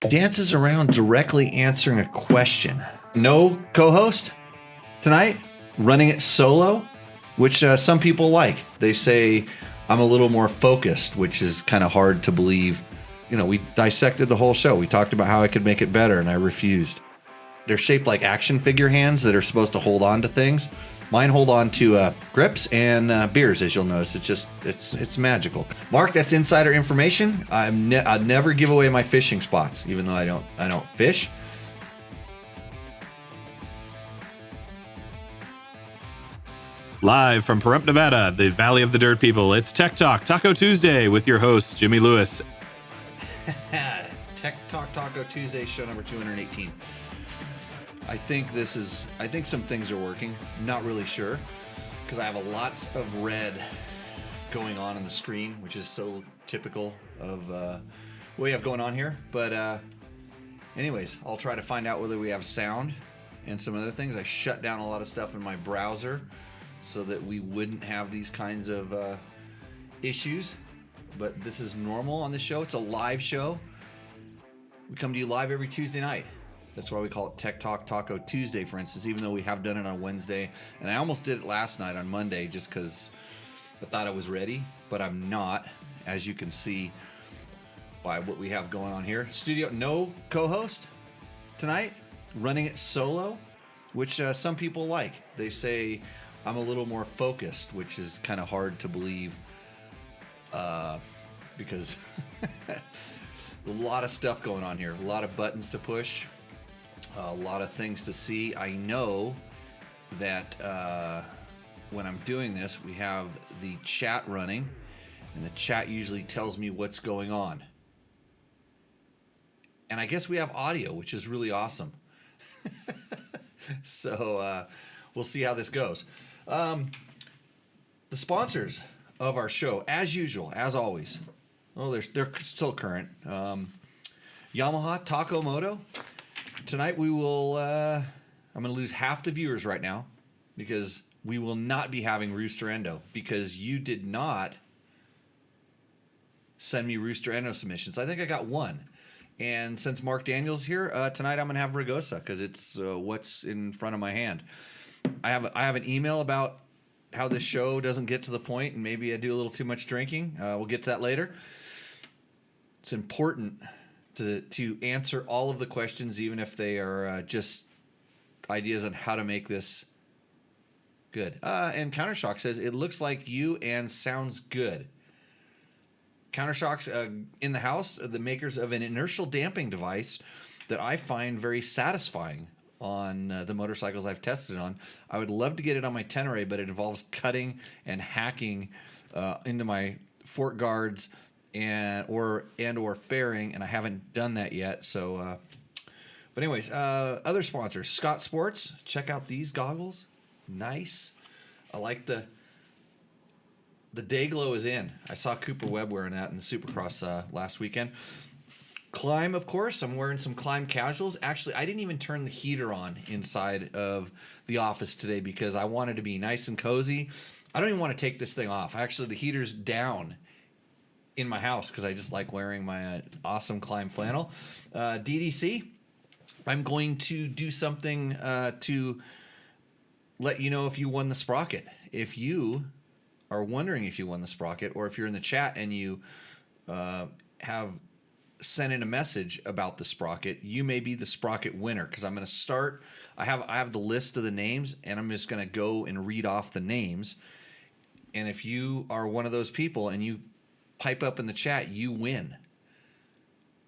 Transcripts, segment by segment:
dances around directly answering a question. No co-host tonight, running it solo, which some people like. They say I'm a little more focused, which is kind of hard to believe. You know, we dissected the whole show. We talked about how I could make it better, and I refused. They're shaped like action figure hands that are supposed to hold on to things. Mine hold on to grips and beers, as you'll notice. It's magical. Mark, that's insider information. I'd never give away my fishing spots, even though I don't fish. Live from Pahrump, Nevada, the Valley of the Dirt People, it's Tech Talk Taco Tuesday with your host, Jimmy Lewis. Tech Talk Taco Tuesday, show number 218. I think some things are working. I'm not really sure because I have lots of red going on the screen, which is so typical of what we have going on here. But anyways, I'll try to find out whether we have sound and some other things. I shut down a lot of stuff in my browser so that we wouldn't have these kinds of issues. But this is normal on the show. It's a live show. We come to you live every Tuesday night. That's why we call it Tech Talk Taco Tuesday, for instance, even though we have done it on Wednesday. And I almost did it last night on Monday just because I thought I was ready, but I'm not, as you can see by what we have going on here. Studio, no co-host tonight, running it solo, which some people like. They say I'm a little more focused, which is kind of hard to believe because a lot of stuff going on here, a lot of buttons to push. A lot of things to see. I know that when I'm doing this, we have the chat running, and the chat usually tells me what's going on. And I guess we have audio, which is really awesome. So we'll see how this goes. The sponsors of our show, as usual, as always. Oh, they're still current. Yamaha, Taco, Moto. Tonight we will, I'm going to lose half the viewers right now because we will not be having Rooster Endo because you did not send me Rooster Endo submissions. I think I got one. And since Mark Daniels here, tonight I'm going to have Ragosa because it's what's in front of my hand. I have an email about how this show doesn't get to the point and maybe I do a little too much drinking. We'll get to that later. It's important to answer all of the questions, even if they are just ideas on how to make this good. And Countershock says, it looks like you and sounds good. Countershock's in the house, the makers of an inertial damping device that I find very satisfying on the motorcycles I've tested on. I would love to get it on my Tenere, but it involves cutting and hacking into my fork guards and or fairing, and I haven't done that yet. So, but anyways, other sponsors, Scott Sports. Check out these goggles. Nice. I like the day glow is in. I saw Cooper Webb wearing that in the Supercross last weekend. Climb, of course. I'm wearing some Climb casuals. Actually, I didn't even turn the heater on inside of the office today because I wanted to be nice and cozy. I don't even want to take this thing off. Actually, the heater's down in my house because I just like wearing my awesome Climb flannel. DDC, I'm going to do something to let you know if you won the Sprocket. If you are wondering if you won the Sprocket, or if you're in the chat and you have sent in a message about the Sprocket, you may be the Sprocket winner because I'm going to start. I have the list of the names, and I'm just going to go and read off the names. And if you are one of those people and you pipe up in the chat, you win.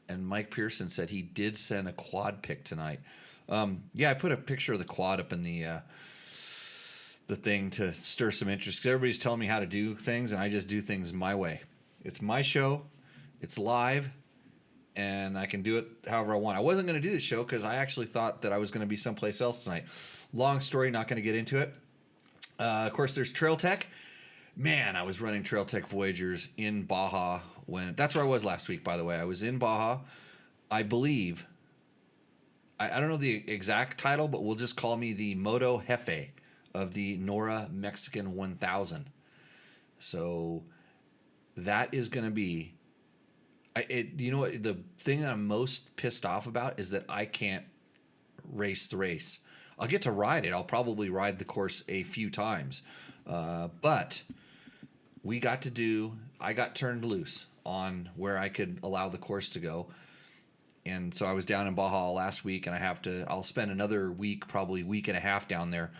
And Mike Pearson said he did send a quad pic tonight. Yeah, I put a picture of the quad up in the thing to stir some interest because everybody's telling me how to do things, and I just do things my way. It's my show. It's live. And I can do it however I want. I wasn't going to do this show because I actually thought that I was going to be someplace else tonight. Long story, not going to get into it. Of course, there's Trail Tech. Man, I was running Trail Tech Voyagers in Baja when... That's where I was last week, by the way. I was in Baja. I believe... I don't know the exact title, but we'll just call me the Moto Jefe of the Nora Mexican 1000. So that is going to be You know what? The thing that I'm most pissed off about is that I can't race the race. I'll get to ride it. I'll probably ride the course a few times, but I got turned loose on where I could allow the course to go. And so I was down in Baja last week, and I'll spend another week, probably week and a half down there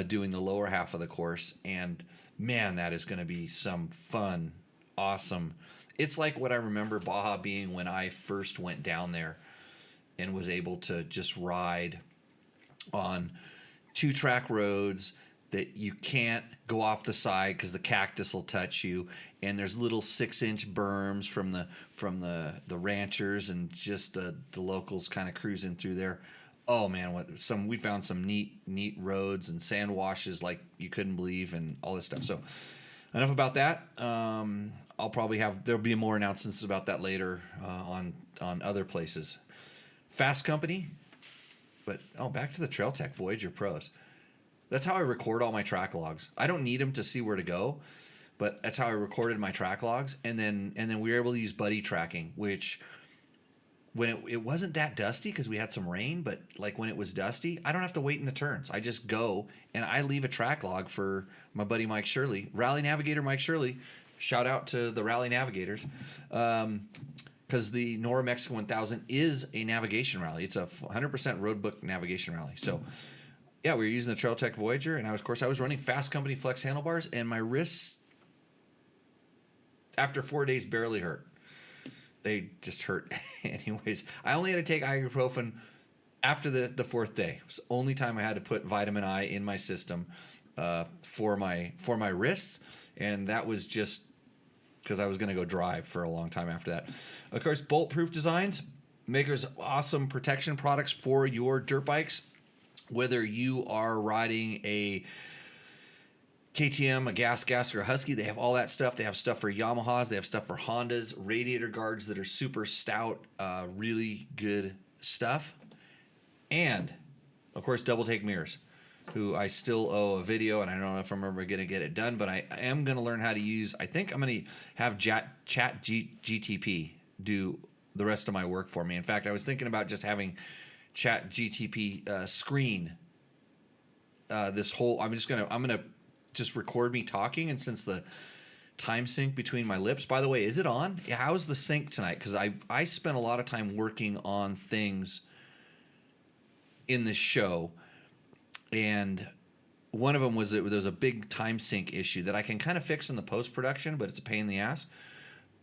doing the lower half of the course. And man, that is going to be some fun, awesome. It's like what I remember Baja being when I first went down there and was able to just ride on 2-track roads that you can't go off the side because the cactus will touch you, and there's little 6-inch berms from the ranchers and just the locals kind of cruising through there. Oh man, we found some neat roads and sand washes like you couldn't believe, and all this stuff. So enough about that. There'll be more announcements about that later on other places. Fasst Company, but back to the Trail Tech Voyager Pros. That's how I record all my track logs. I don't need them to see where to go, but that's how I recorded my track logs. And then we were able to use buddy tracking, which when it wasn't that dusty because we had some rain, but like when it was dusty, I don't have to wait in the turns. I just go and I leave a track log for my buddy Mike Shirley, Rally Navigator Mike Shirley. Shout out to the Rally Navigators. Because the Nora Mexico 1000 is a navigation rally. It's a 100% road book navigation rally. So yeah, we were using the Trail Tech Voyager, and I was running Fasst Company Flex handlebars, and my wrists, after 4 days, barely hurt. They just hurt. Anyways, I only had to take ibuprofen after the fourth day. It was the only time I had to put vitamin I in my system for my wrists, and that was just because I was going to go drive for a long time after that. Of course, Bulletproof Designs, makers of awesome protection products for your dirt bikes. Whether you are riding a KTM, a Gas, or a Husky, they have all that stuff. They have stuff for Yamahas. They have stuff for Hondas, radiator guards that are super stout, really good stuff. And, of course, Double Take Mirrors, who I still owe a video, and I don't know if I'm ever going to get it done, but I am going to learn how to use. I think I'm going to have GTP do the rest of my work for me. In fact, I was thinking about just having Chat GTP screen this whole. I'm gonna just record me talking, and since the time sync between my lips. By the way, is it on? How's the sync tonight? Because I spent a lot of time working on things in this show, and one of them was that there was a big time sync issue that I can kind of fix in the post production, but it's a pain in the ass.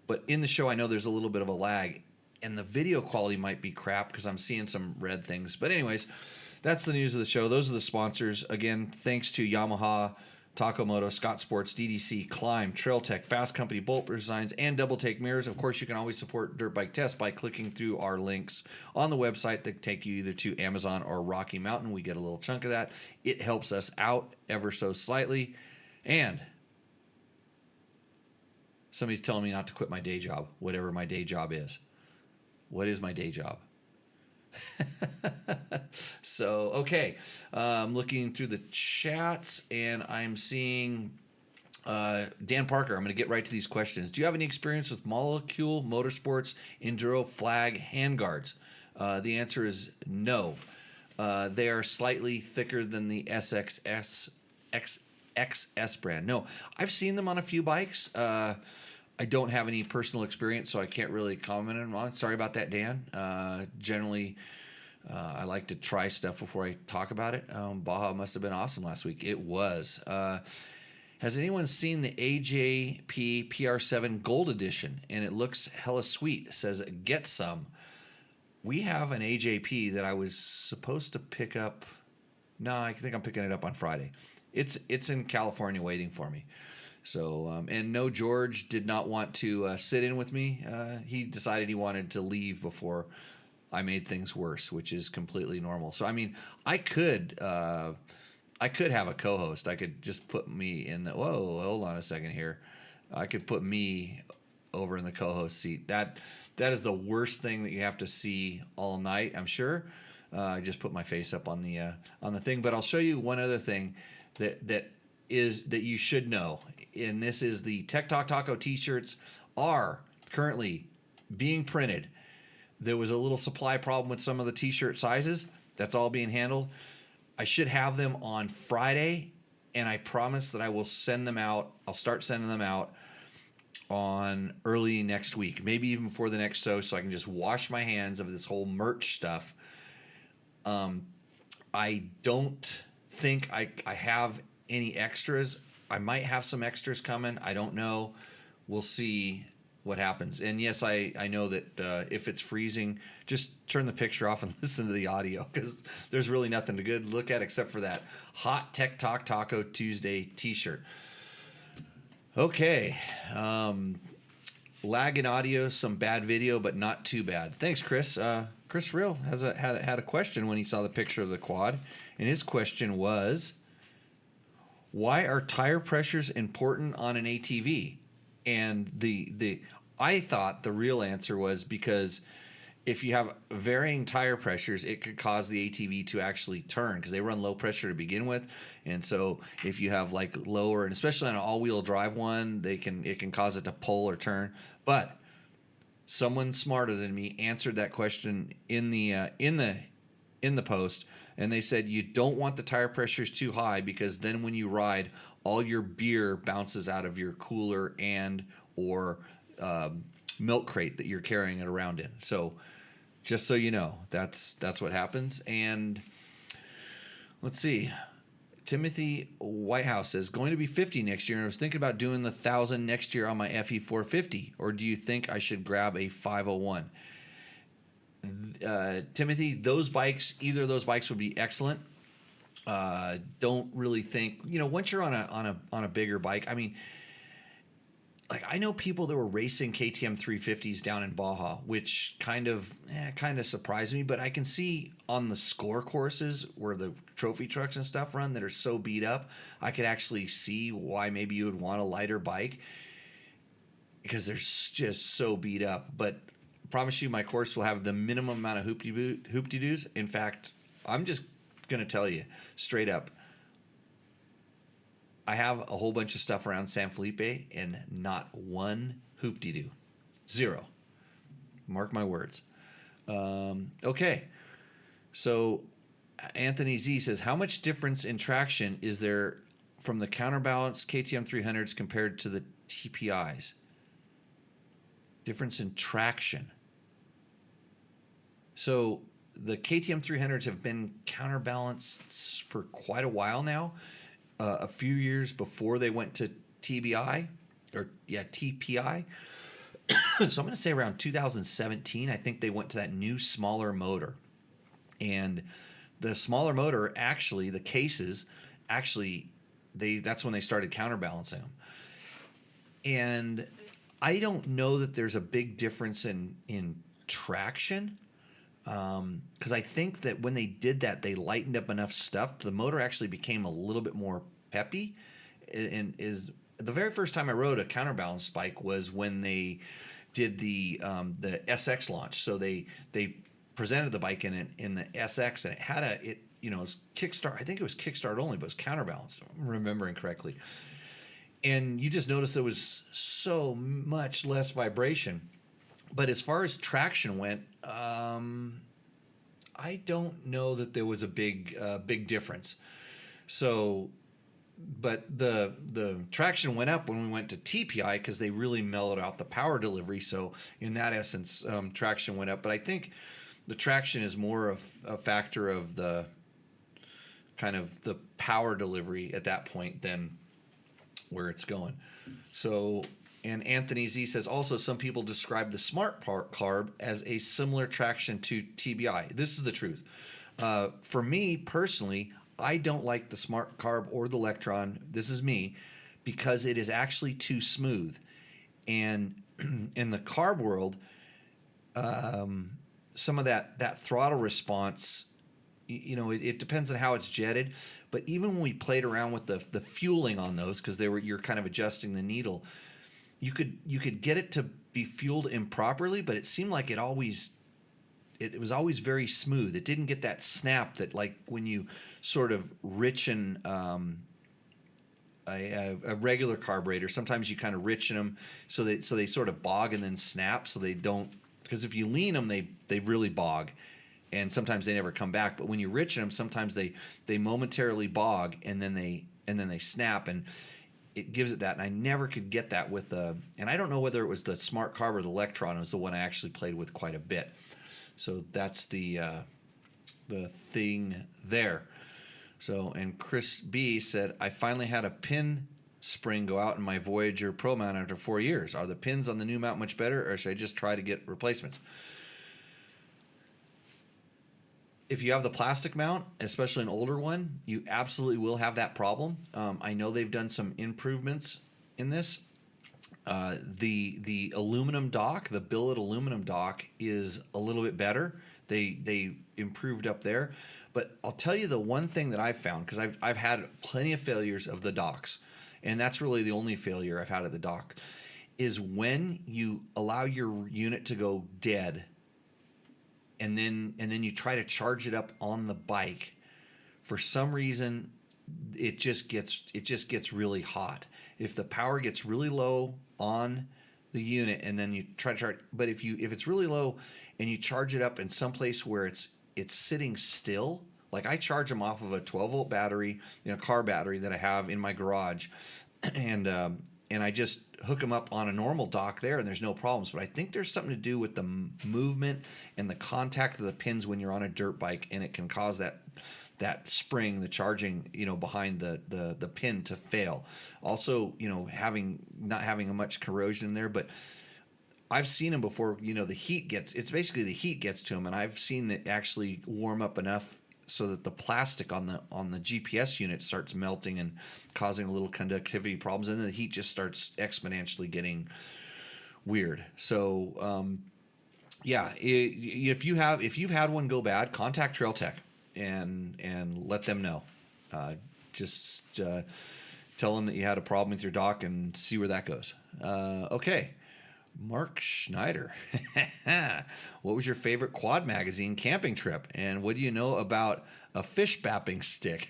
But in the show, I know there's a little bit of a lag. And the video quality might be crap because I'm seeing some red things. But anyways, that's the news of the show. Those are the sponsors. Again, thanks to Yamaha, Moto, Scott Sports, DDC, Climb, Trail Tech, Fasst Company, Bulletproof Designs, and Double Take Mirrors. Of course, you can always support Dirt Bike Test by clicking through our links on the website that take you either to Amazon or Rocky Mountain. We get a little chunk of that. It helps us out ever so slightly. And somebody's telling me not to quit my day job, whatever my day job is. What is my day job? So, okay. Looking through the chats, and I'm seeing Dan Parker. I'm going to get right to these questions. Do you have any experience with Molecule Motorsports Enduro Flag handguards? The answer is no. They are slightly thicker than the XS brand. No, I've seen them on a few bikes. I don't have any personal experience, so I can't really comment on it. Sorry about that, Dan. Generally, I like to try stuff before I talk about it. Baja must have been awesome last week. It was. Has anyone seen the AJP PR7 Gold Edition? And it looks hella sweet. It says, get some. We have an AJP that I was supposed to pick up. No, I think I'm picking it up on Friday. It's in California waiting for me. So, and no, George did not want to sit in with me. He decided he wanted to leave before I made things worse, which is completely normal. So, I mean, I could have a co-host. I could just put me in the, whoa, hold on a second here. I could put me over in the co-host seat. That is the worst thing that you have to see all night, I'm sure. I just put my face up on the thing, but I'll show you one other thing that you should know. And this is the Tech Talk Taco t-shirts are currently being printed. There was a little supply problem with some of the t-shirt sizes. That's all being handled. I should have them on Friday, and I promise that I will send them out. I'll start sending them out on early next week, maybe even before the next show, so I can just wash my hands of this whole merch stuff. I don't think I have any extras. I might have some extras coming. I don't know. We'll see what happens. And yes, I know that if it's freezing, just turn the picture off and listen to the audio, because there's really nothing to good look at except for that hot Tech Talk Taco Tuesday t-shirt. Okay. Lag in audio, some bad video, but not too bad. Thanks, Chris. Chris Real had a question when he saw the picture of the quad, and his question was, why are tire pressures important on an ATV? And I thought the real answer was because if you have varying tire pressures, it could cause the ATV to actually turn, because they run low pressure to begin with. And so if you have like lower, and especially on an all-wheel drive one, it can cause it to pull or turn. But someone smarter than me answered that question in the post, and they said you don't want the tire pressures too high, because then when you ride, all your beer bounces out of your cooler and or milk crate that you're carrying it around in. So just so you know, that's what happens. And let's see. Timothy Whitehouse says, going to be 50 next year, and I was thinking about doing the 1,000 next year on my FE 450, or do you think I should grab a 501? Timothy, either of those bikes would be excellent. Don't really think, once you're on a bigger bike, I mean, like, I know people that were racing KTM 350s down in Baja, which kind of surprised me. But I can see on the score courses where the trophy trucks and stuff run that are so beat up, I could actually see why maybe you would want a lighter bike, because they're just so beat up. But I promise you, my course will have the minimum amount of hoop-de-doos. In fact, I'm just going to tell you straight up, I have a whole bunch of stuff around San Felipe and not one hoop-de-doo. Zero. Mark my words. Okay. So Anthony Z says, how much difference in traction is there from the counterbalance KTM 300s compared to the TPIs? Difference in traction. So the KTM 300s have been counterbalanced for quite a while now. A few years before they went to TPI. So I'm going to say around 2017, I think they went to that new smaller motor. And the smaller motor, actually, the cases, that's when they started counterbalancing them. And I don't know that there's a big difference in traction. Because I think that when they did that, they lightened up enough stuff. The motor actually became a little bit more peppy. And is the very first time I rode a counterbalance bike was when they did the SX launch. So they presented the bike in the SX, and it had it was kickstart. I think it was kickstart only, but it was counterbalanced, if I'm remembering correctly. And you just noticed there was so much less vibration. But as far as traction went, I don't know that there was a big difference. So, but the traction went up when we went to TPI, because they really mellowed out the power delivery. So in that essence, traction went up. But I think the traction is more of a factor of the kind of the power delivery at that point than where it's going. So. And Anthony Z says, also, some people describe the Smart Carb as a similar traction to TBI. This is the truth. For me, personally, I don't like the Smart Carb or the Electron. This is me, because it is actually too smooth. And in the carb world, some of that throttle response, it depends on how it's jetted. But even when we played around with the fueling on those, because you're kind of adjusting the needle, you could get it to be fueled improperly, but it seemed like it was always very smooth. It didn't get that snap that, like, when you sort of richen a regular carburetor. Sometimes you kind of richen them so they sort of bog and then snap, so they don't. Because if you lean them, they really bog, and sometimes they never come back. But when you richen them, sometimes they momentarily bog and then they snap, and it gives it that. And I never could get that with and I don't know whether it was the Smart Carb or the Electron. It was the one I actually played with quite a bit. So that's the thing there. So, and Chris B said, I finally had a pin spring go out in my Voyager Pro mount after 4 years. Are the pins on the new mount much better, or should I just try to get replacements? If you have the plastic mount, especially an older one, you absolutely will have that problem. I know they've done some improvements in this. The aluminum dock, the billet aluminum dock, is a little bit better. They improved up there. But I'll tell you the one thing that I've found, because I've had plenty of failures of the docks, and that's really the only failure I've had at the dock, is when you allow your unit to go dead, and then you try to charge it up on the bike. For some reason, it just gets really hot. If the power gets really low on the unit, and then you try to charge, but if it's really low and you charge it up in some place where it's sitting still, like I charge them off of a 12-volt battery, car battery that I have in my garage, and I just hook them up on a normal dock there, and there's no problems. But I think there's something to do with the movement and the contact of the pins when you're on a dirt bike, and it can cause that spring, the charging, behind the pin to fail. Also, not having much corrosion in there, but I've seen them before. The heat gets to them, and I've seen it actually warm up enough so that the plastic on the GPS unit starts melting and causing a little conductivity problems, and then the heat just starts exponentially getting weird. So, if you've had one go bad, contact Trail Tech and let them know. Just tell them that you had a problem with your dock and see where that goes. Okay. Mark Schneider. What was your favorite Quad Magazine camping trip? And what do you know about a fish bapping stick?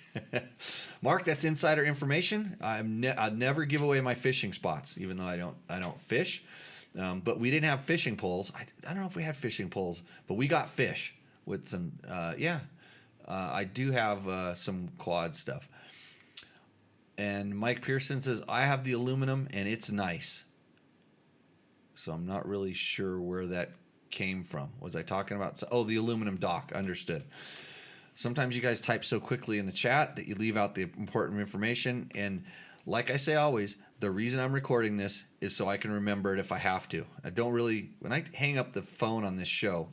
Mark, that's insider information. I'd never give away my fishing spots, even though I don't fish. But we didn't have fishing poles. I don't know if we had fishing poles, but we got fish with some. I do have some quad stuff. And Mike Pearson says, I have the aluminum and it's nice. So I'm not really sure where that came from. Was I talking about? The aluminum dock. Understood. Sometimes you guys type so quickly in the chat that you leave out the important information. And like I say always, the reason I'm recording this is so I can remember it if I have to. When I hang up the phone on this show,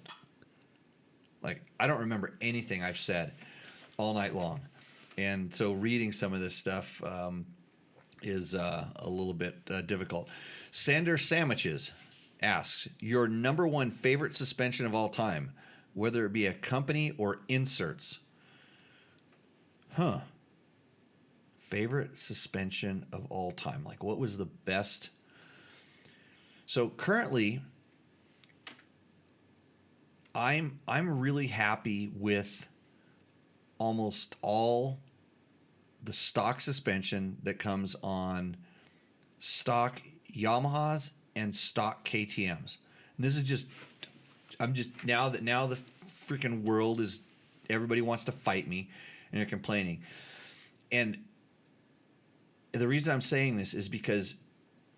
I don't remember anything I've said all night long. And so reading some of this stuff is a little bit difficult. Sander Sandwiches asks, your number one favorite suspension of all time, whether it be a company or inserts. Favorite suspension of all time. What was the best? So currently, I'm really happy with almost all the stock suspension that comes on stock Yamahas and stock KTMs. And this is now the freaking world is, everybody wants to fight me and they're complaining. And the reason I'm saying this is because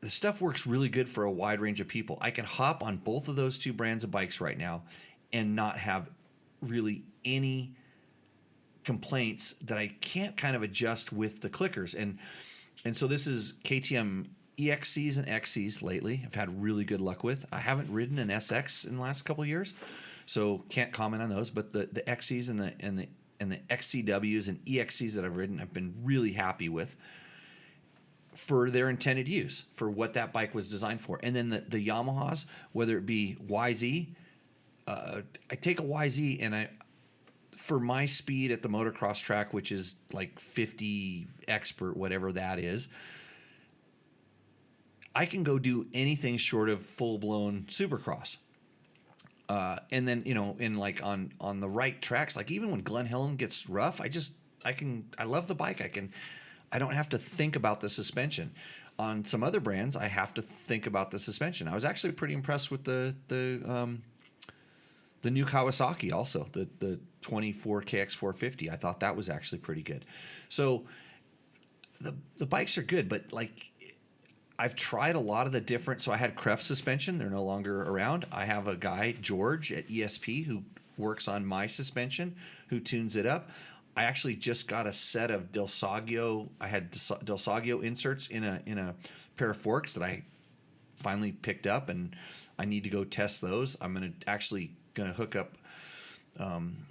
the stuff works really good for a wide range of people. I can hop on both of those two brands of bikes right now and not have really any complaints that I can't kind of adjust with the clickers. And so this is KTM EXCs and XCs lately. I've had really good luck with. I haven't ridden an SX in the last couple of years, so can't comment on those. But the XCs and the XCWs and EXCs that I've ridden, I've been really happy with for their intended use, for what that bike was designed for. And then the Yamahas, whether it be YZ, I take a YZ and for my speed at the motocross track, which is 50 expert, whatever that is, I can go do anything short of full-blown supercross. And then, on the right tracks, even when Glen Helen gets rough, I love the bike. I don't have to think about the suspension. On some other brands, I have to think about the suspension. I was actually pretty impressed with the new Kawasaki also, the 24 KX450. I thought that was actually pretty good. So the bikes are good, but like I've tried a lot of the different. So I had Kreft suspension; they're no longer around. I have a guy, George at ESP, who works on my suspension, who tunes it up. I actually just got a set of Del Saggio. I had Del Saggio inserts in a pair of forks that I finally picked up, and I need to go test those. I'm gonna hook up. I'm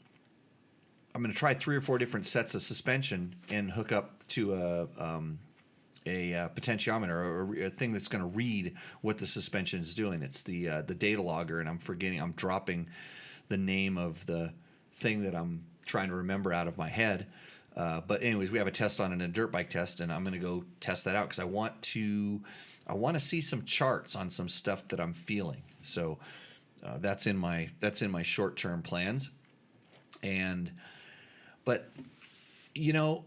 gonna try 3 or 4 different sets of suspension and hook up to a potentiometer or a thing that's going to read what the suspension is doing. It's the data logger, and I'm dropping the name of the thing that I'm trying to remember out of my head. But anyways, we have a test on a dirt bike test, and I'm going to go test that out because I want to see some charts on some stuff that I'm feeling. So that's in my short term plans. But you know.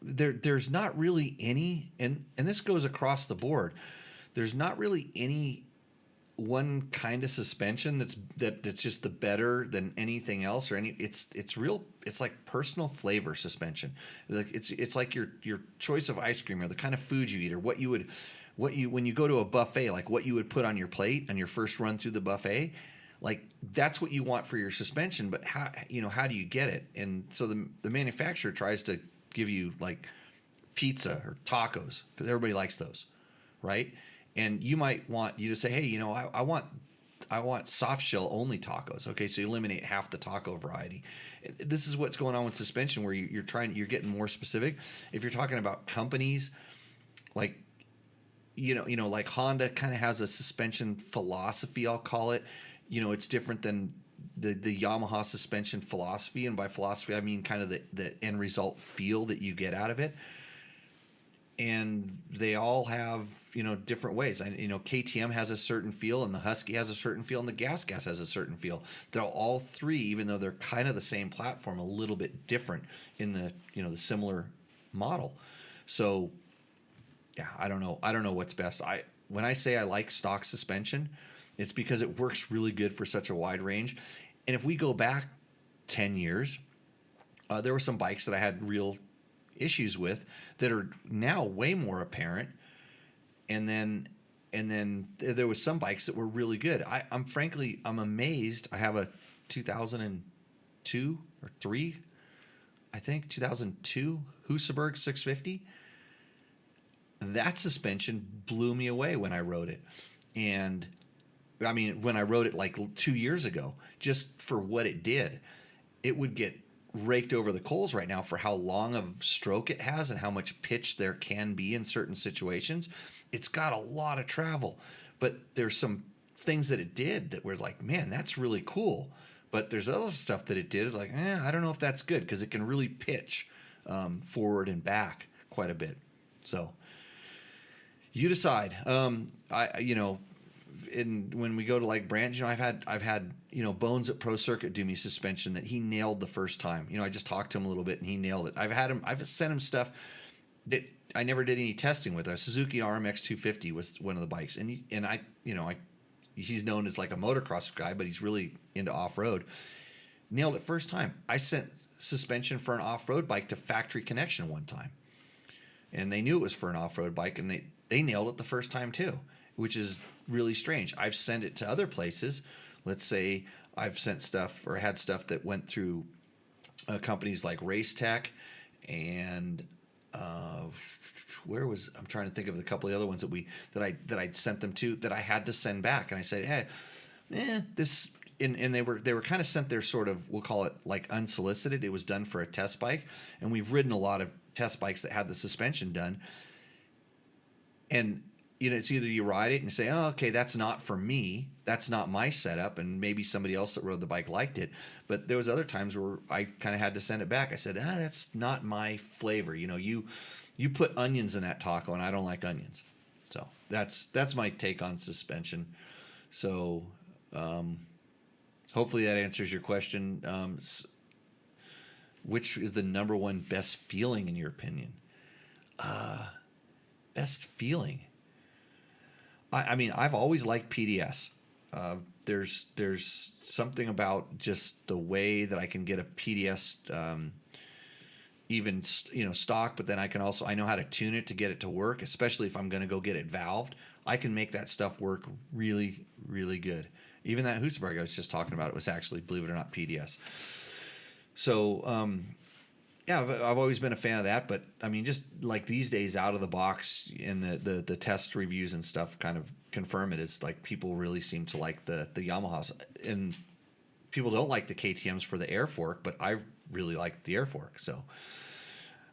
There's not really any, and this goes across the board. There's not really any one kind of suspension that's just the better than anything else or any. It's like personal flavor suspension. Like it's like your choice of ice cream or the kind of food you eat or what you when you go to a buffet, like what you would put on your plate on your first run through the buffet. Like that's what you want for your suspension, but how do you get it? And so the manufacturer tries to give you like pizza or tacos because everybody likes those, right? And you might want you to say, hey, I want soft shell only tacos. Okay, so you eliminate half the taco variety. This is what's going on with suspension, where you're getting more specific. If you're talking about companies, like like Honda kind of has a suspension philosophy, I'll call it. It's different than the Yamaha suspension philosophy, and by philosophy I mean kind of the end result feel that you get out of it. And they all have different ways. KTM has a certain feel, and the Husky has a certain feel, and the Gas has a certain feel. They're all three, even though they're kind of the same platform, a little bit different in the the similar model. So yeah, I don't know what's best. When I say I like stock suspension, it's because it works really good for such a wide range. And if we go back 10 years, there were some bikes that I had real issues with that are now way more apparent. And then there was some bikes that were really good. I'm amazed. I have a 2002 or 3, I think 2002 Husaberg 650. That suspension blew me away when I rode it. And I mean, when I rode it like 2 years ago, just for what it did, it would get raked over the coals right now for how long of stroke it has and how much pitch there can be in certain situations. It's got a lot of travel, but there's some things that it did that were like, man, that's really cool. But there's other stuff that it did like, I don't know if that's good because it can really pitch forward and back quite a bit. So you decide. When we go to like brands, I've had Bones at Pro Circuit do me suspension that he nailed the first time. I just talked to him a little bit and he nailed it. I've sent him stuff that I never did any testing with. A Suzuki RMX 250 was one of the bikes, and he's known as like a motocross guy, but he's really into off road. Nailed it first time. I sent suspension for an off road bike to Factory Connection one time, and they knew it was for an off road bike, and they nailed it the first time too, which is really strange. I've sent it to other places. Let's say I've sent stuff or had stuff that went through companies like Race Tech and I'm trying to think of a couple of the other ones that I'd sent them to that I had to send back, and I said, hey, this. And they were kind of sent there sort of, we'll call it like unsolicited. It was done for a test bike, and we've ridden a lot of test bikes that had the suspension done. And it's either you ride it and say, oh, okay, that's not for me. That's not my setup. And maybe somebody else that rode the bike liked it. But there was other times where I kind of had to send it back. I said, that's not my flavor. You put onions in that taco, and I don't like onions. So that's my take on suspension. So hopefully that answers your question. which is the number one best feeling in your opinion? Best feeling. I mean, I've always liked PDS. There's something about just the way that I can get a PDS, stock, but then I know how to tune it to get it to work, especially if I'm going to go get it valved. I can make that stuff work really, really good. Even that Husaberg I was just talking about, it was actually, believe it or not, PDS. So, I've always been a fan of that, but I mean, just like these days out of the box and the test reviews and stuff kind of confirm it. It's like people really seem to like the Yamahas, and people don't like the KTMs for the air fork, but I really like the air fork. So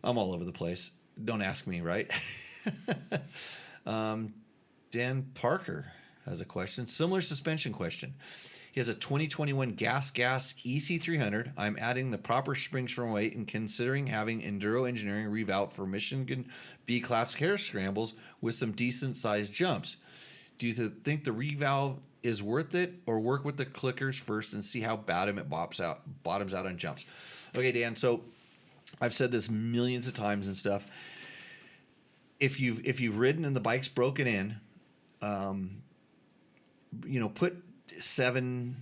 I'm all over the place. Don't ask me, right? Dan Parker has a question, similar suspension question. He has a 2021 Gas EC300. I'm adding the proper springs from weight and considering having Enduro Engineering revout for Michigan B-Class hair scrambles with some decent-sized jumps. Do you think the revalve is worth it, or work with the clickers first and see how bad it bottoms out on jumps? Okay, Dan, so I've said this millions of times and stuff. If you've ridden and the bike's broken in, put 7,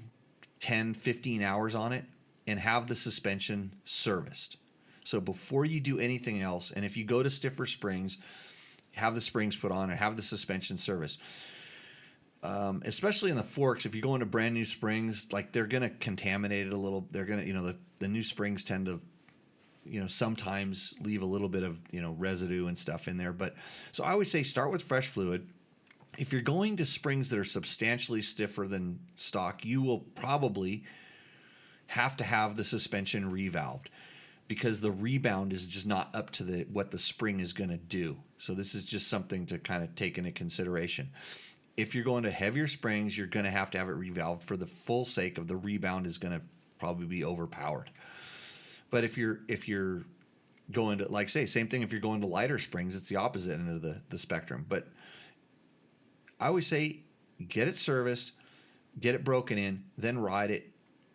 10, 15 hours on it and have the suspension serviced. So before you do anything else, and if you go to stiffer springs, have the springs put on or have the suspension serviced. Especially in the forks, if you go into brand new springs, like they're going to contaminate it a little. They're going to, the new springs tend to, sometimes leave a little bit of, residue and stuff in there. But so I would say start with fresh fluid. If you're going to springs that are substantially stiffer than stock, you will probably have to have the suspension revalved because the rebound is just not up to what the spring is going to do. So this is just something to kind of take into consideration. If you're going to heavier springs, you're going to have it revalved for the full sake of the rebound is going to probably be overpowered. But if you're going to, like, say, same thing if you're going to lighter springs, it's the opposite end of the spectrum. But I always say get it serviced, get it broken in, then ride it,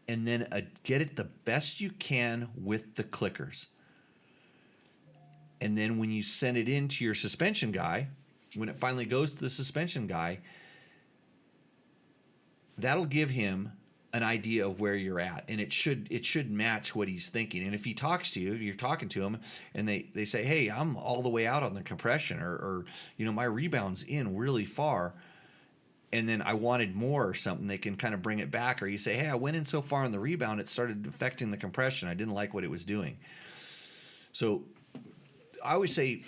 and then get it the best you can with the clickers. And then when you send it in to your suspension guy, when it finally goes to the suspension guy, that'll give him an idea of where you're at, and it should match what he's thinking. And if he talks to you, you're talking to him, and they say, "Hey, I'm all the way out on the compression," or my rebound's in really far, and then I wanted more or something, they can kind of bring it back. Or you say, "Hey, I went in so far on the rebound, it started affecting the compression. I didn't like what it was doing." So I always say,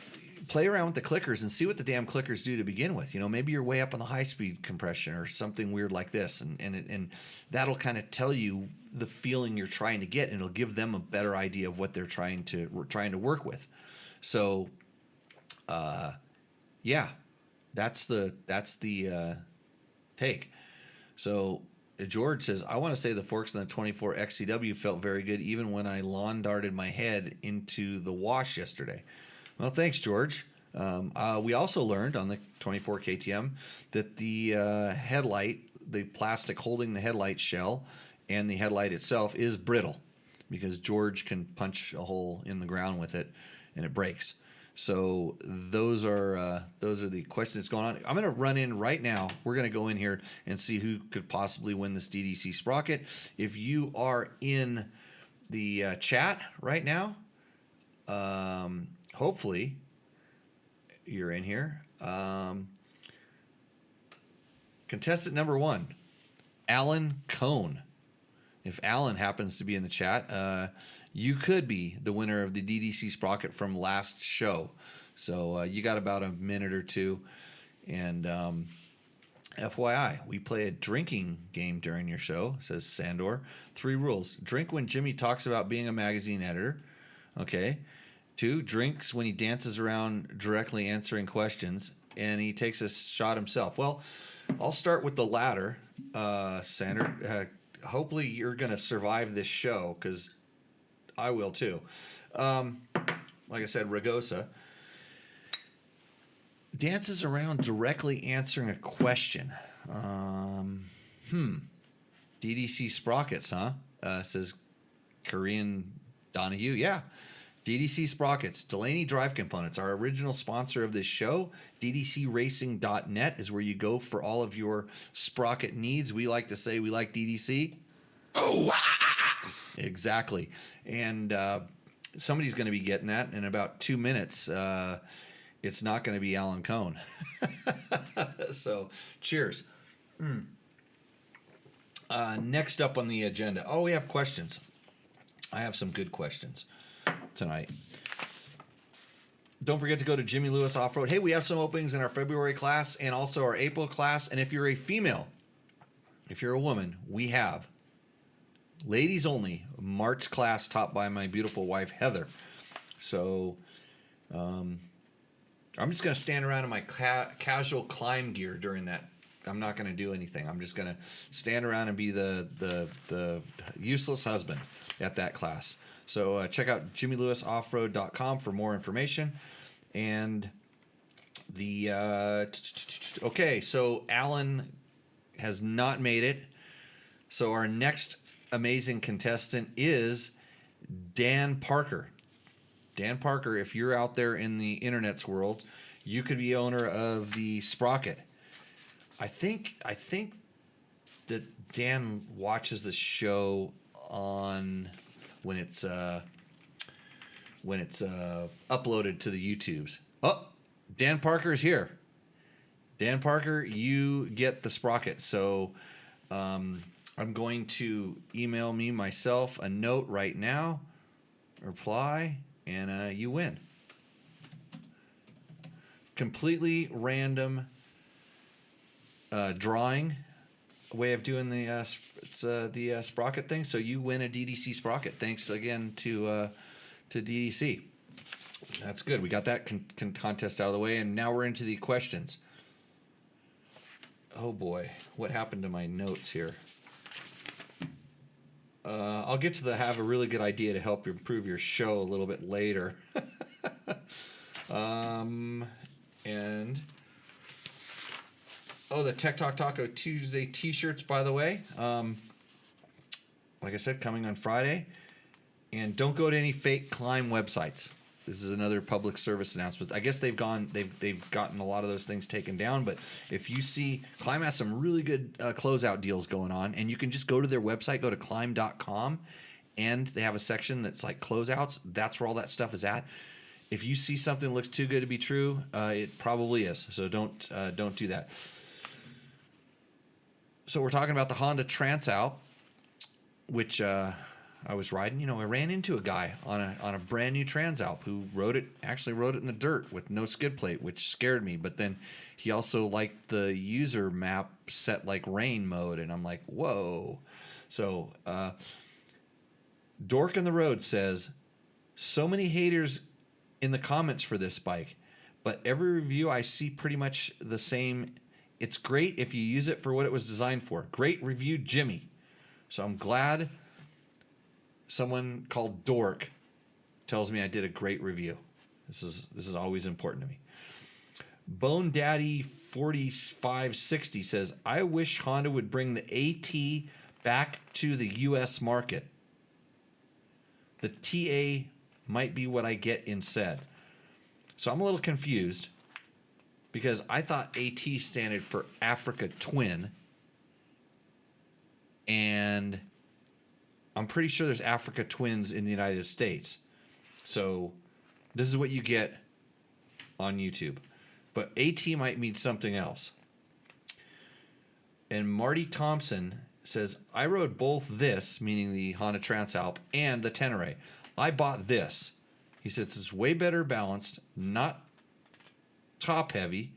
play around with the clickers and see what the damn clickers do to begin with. Maybe you're way up on the high-speed compression or something weird like this, and that'll kind of tell you the feeling you're trying to get, and it'll give them a better idea of what they're trying to work with. So, that's the take. So George says, I want to say the forks in the 24 XCW felt very good even when I lawn darted my head into the wash yesterday. Well, thanks, George. We also learned on the 24 KTM that the headlight, the plastic holding the headlight shell and the headlight itself is brittle because George can punch a hole in the ground with it and it breaks. So those are the questions that's going on. I'm going to run in right now. We're going to go in here and see who could possibly win this DDC Sprocket. If you are in the chat right now, hopefully you're in here. Contestant number 1, Alan Cohn. If Alan happens to be in the chat, you could be the winner of the DDC Sprocket from last show. So you got about a minute or two. And FYI, we play a drinking game during your show, says Sandor. 3 rules. Drink when Jimmy talks about being a magazine editor. Okay. 2, drinks when he dances around directly answering questions, and he takes a shot himself. Well, I'll start with the latter, Sandor. Hopefully you're going to survive this show, because I will too. Like I said, Ragosa dances around directly answering a question. DDC Sprockets, huh? Says Korean Donahue, yeah. DDC Sprockets, Delaney Drive Components, our original sponsor of this show. DDCRacing.net is where you go for all of your sprocket needs. We like to say we like DDC. Oh, exactly. And somebody's going to be getting that in about 2 minutes. It's not going to be Alan Cohn. So, cheers. Next up on the agenda. Oh, we have questions. I have some good questions tonight. Don't forget to go to Jimmy Lewis Off-Road. Hey, we have some openings in our February class and also our April class. And if you're a female, if you're a woman, we have ladies only March class taught by my beautiful wife, Heather. So I'm just going to stand around in my casual climb gear during that. I'm not going to do anything. I'm just going to stand around and be the useless husband at that class. So check out jimmylewisoffroad.com for more information. And okay, so Alan has not made it. So our next amazing contestant is Dan Parker. Dan Parker, if you're out there in the internet's world, you could be owner of the Sprocket. I think that Dan watches the show on when it's uploaded to the YouTubes. Oh, Dan Parker is here. Dan Parker, you get the Sprocket. So I'm going to email me myself a note right now, reply, and you win. Completely random drawing way of doing the Sprocket thing. So you win a DDC Sprocket. Thanks again to DDC. That's good. We got that contest out of the way, and now we're into the questions. Oh boy, what happened to my notes here? I'll get to have a really good idea to help improve your show a little bit later. And the Tech Talk Taco Tuesday T-shirts, by the way. Like I said, coming on Friday. And don't go to any fake climb websites. This is another public service announcement. I guess they've gotten a lot of those things taken down. But if you see, Climb has some really good closeout deals going on, and you can just go to their website, go to climb.com, and they have a section that's like closeouts. That's where all that stuff is at. If you see something that looks too good to be true, it probably is. So don't do that. So we're talking about the Honda Transalp, which I was riding. I ran into a guy on a brand new Transalp who rode it in the dirt with no skid plate, which scared me. But then he also liked the user map set like rain mode, and I'm like, whoa. So Dork in the Road says, so many haters in the comments for this bike, but every review I see pretty much the same. It's great if you use it for what it was designed for. Great review, Jimmy. So I'm glad someone called Dork tells me I did a great review. This is always important to me. Bone Daddy 4560 says, I wish Honda would bring the AT back to the US market. The TA might be what I get instead. So I'm a little confused because I thought AT standard for Africa Twin, and I'm pretty sure there's Africa Twins in the United States. So this is what you get on YouTube. But AT might mean something else. And Marty Thompson says, I rode both this, meaning the Honda Transalp, and the Tenere. I bought this. He says it's way better balanced, not top heavy.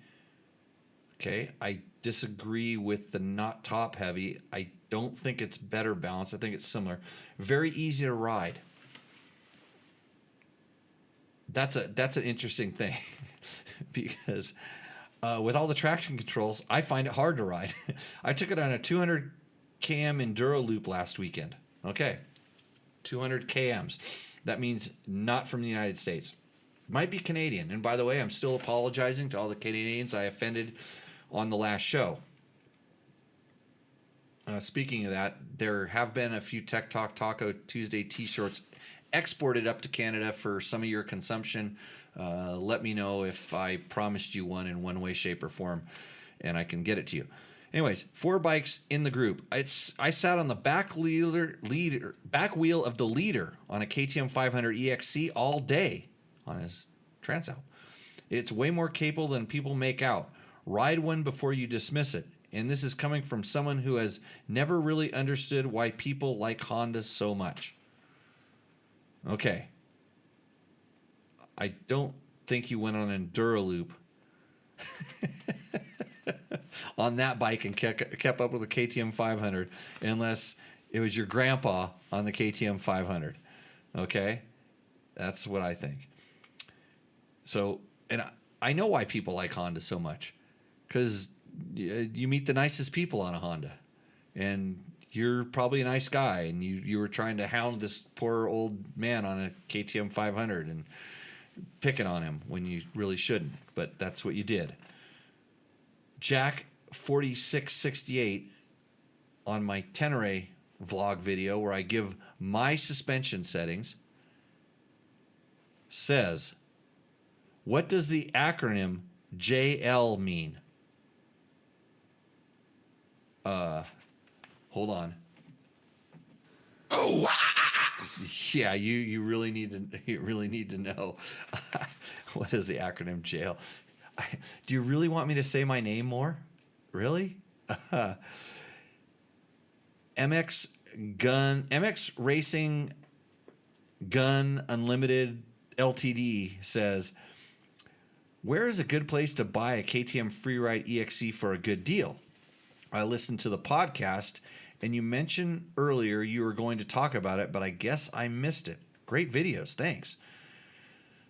Okay, I disagree with the not top heavy. I don't think it's better balanced. I think it's similar. Very easy to ride. That's an interesting thing because with all the traction controls, I find it hard to ride. I took it on a 200 km enduro loop last weekend. Okay, 200 kms. That means not from the United States. Might be Canadian. And by the way, I'm still apologizing to all the Canadians I offended on the last show. Speaking of that, there have been a few Tech Talk Taco Tuesday T-shirts export it up to Canada for some of your consumption. Let me know if I promised you one in one way, shape, or form, and I can get it to you. Anyways, 4 bikes in the group. I sat on the back wheel of the leader on a KTM 500 EXC all day on his Transalp. It's way more capable than people make out. Ride one before you dismiss it. And this is coming from someone who has never really understood why people like Honda so much. Okay. I don't think you went on an Enduroloop on that bike and kept up with the KTM 500 unless it was your grandpa on the KTM 500. Okay? That's what I think. So, and I know why people like Honda so much. Because you meet the nicest people on a Honda. And you're probably a nice guy. And you were trying to hound this poor old man on a KTM 500 and picking on him when you really shouldn't. But that's what you did. Jack 4668 on my Tenere vlog video where I give my suspension settings says, what does the acronym JL mean? Hold on. Oh, yeah, you really need to know. What is the acronym JL? Do you really want me to say my name more? Really? MX Racing Gun Unlimited Ltd says, where is a good place to buy a KTM Freeride EXC for a good deal? I listened to the podcast, and you mentioned earlier you were going to talk about it, but I guess I missed it. Great videos, thanks.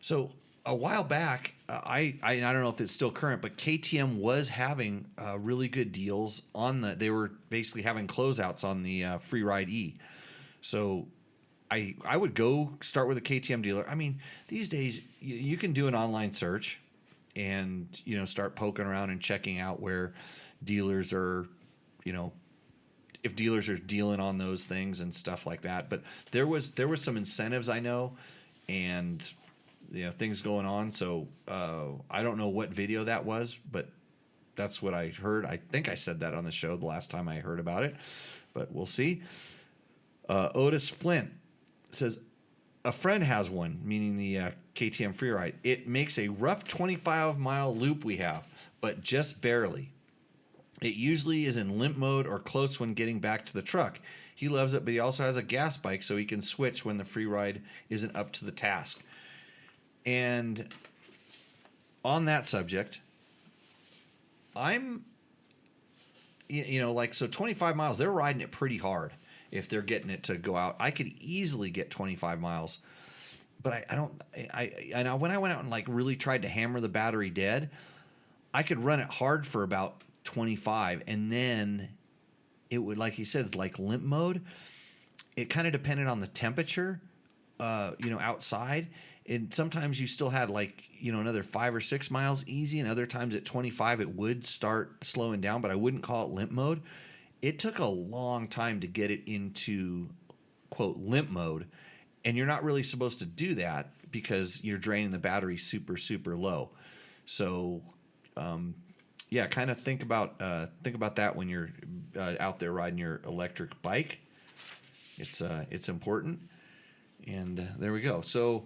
So a while back, I don't know if it's still current, but KTM was having really good deals on they were basically having closeouts on the Freeride E. So I would go start with a KTM dealer. I mean, these days you can do an online search and, start poking around and checking out where dealers are, if dealers are dealing on those things and stuff like that. But there was some incentives, I know, and things going on. So I don't know what video that was, but that's what I heard. I think I said that on the show the last time I heard about it, but we'll see. Otis Flint says, a friend has one, meaning the KTM Freeride. It makes a rough 25-mile loop we have, but just barely. It usually is in limp mode or close when getting back to the truck. He loves it, but he also has a gas bike so he can switch when the Freeride isn't up to the task. And on that subject, I'm, so 25 miles, they're riding it pretty hard if they're getting it to go out. I could easily get 25 miles, but when I went out and really tried to hammer the battery dead, I could run it hard for about 25, and then it would, like he said, it's like limp mode. It kind of depended on the temperature, outside. And sometimes you still had another 5 or 6 miles easy, and other times at 25 it would start slowing down, but I wouldn't call it limp mode. It took a long time to get it into, quote, limp mode, and you're not really supposed to do that because you're draining the battery super, super low. So, kind of think about that when you're out there riding your electric bike. It's important, and there we go. So,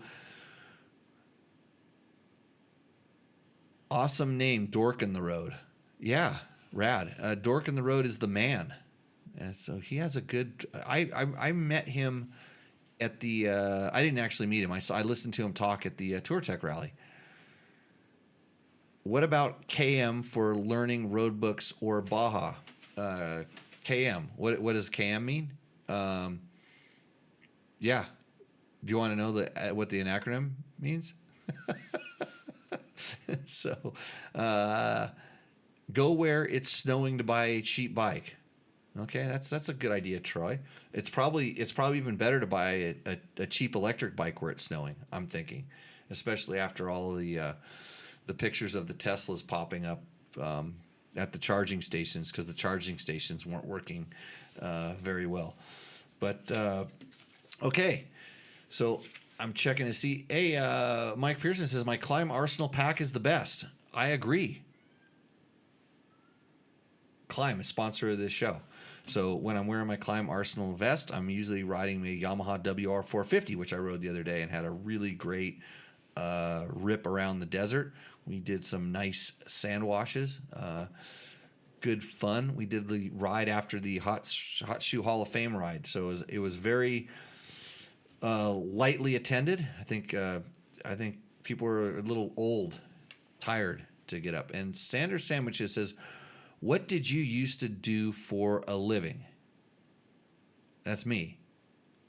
awesome name, Dork in the Road. Yeah, rad. Dork in the Road is the man. So he has a good. I met him at the. I didn't actually meet him. I listened to him talk at the Tour Tech rally. What about KM for learning road books or Baja? KM. What does KM mean? Yeah. Do you want to know what the acronym means? So, go where it's snowing to buy a cheap bike. Okay, that's a good idea, Troy. It's probably even better to buy a cheap electric bike where it's snowing. I'm thinking, especially after all the pictures of the Teslas popping up at the charging stations, because the charging stations weren't working very well. But okay, So I'm checking to see. Hey, Mike Pearson says my Climb Arsenal pack is the best. I agree. Climb is sponsor of this show. So when I'm wearing my Climb Arsenal vest, I'm usually riding the Yamaha WR450, which I rode the other day and had a really great rip around the desert. We did some nice sand washes. Good fun. We did the ride after the Hot Shoe Hall of Fame ride. So it was very lightly attended. I think people were a little old, tired to get up. And Sanders Sandwiches says, what did you used to do for a living? That's me.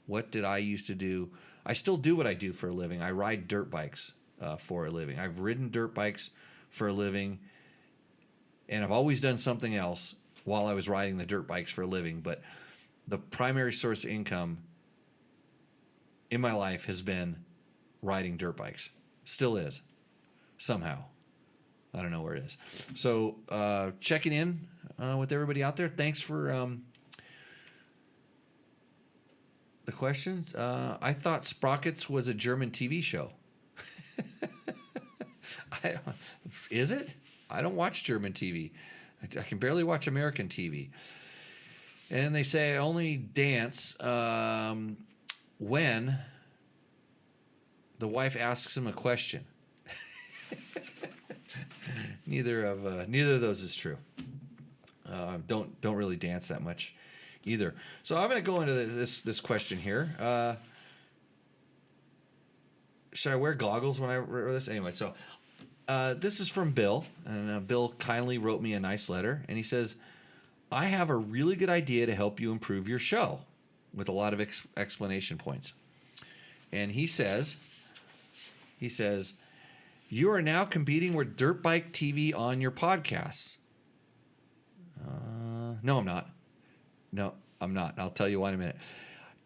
What did I used to do? I still do what I do for a living. I ride dirt bikes for a living. I've ridden dirt bikes for a living, and I've always done something else while I was riding the dirt bikes for a living. But the primary source of income in my life has been riding dirt bikes. Still is, somehow. I don't know where it is. So checking in with everybody out there. Thanks for the questions. I thought Sprockets was a German TV show. Is it? I don't watch German TV. I can barely watch American TV. And they say I only dance when the wife asks him a question. Neither of those is true. Don't really dance that much either. So I'm going to go into this question here. Should I wear goggles when I wear this? Anyway, so this is from Bill, and Bill kindly wrote me a nice letter, and he says, I have a really good idea to help you improve your show, with a lot of explanation points. And he says, you are now competing with Dirt Bike TV on your podcasts. No, I'm not. No, I'm not. I'll tell you why in a minute.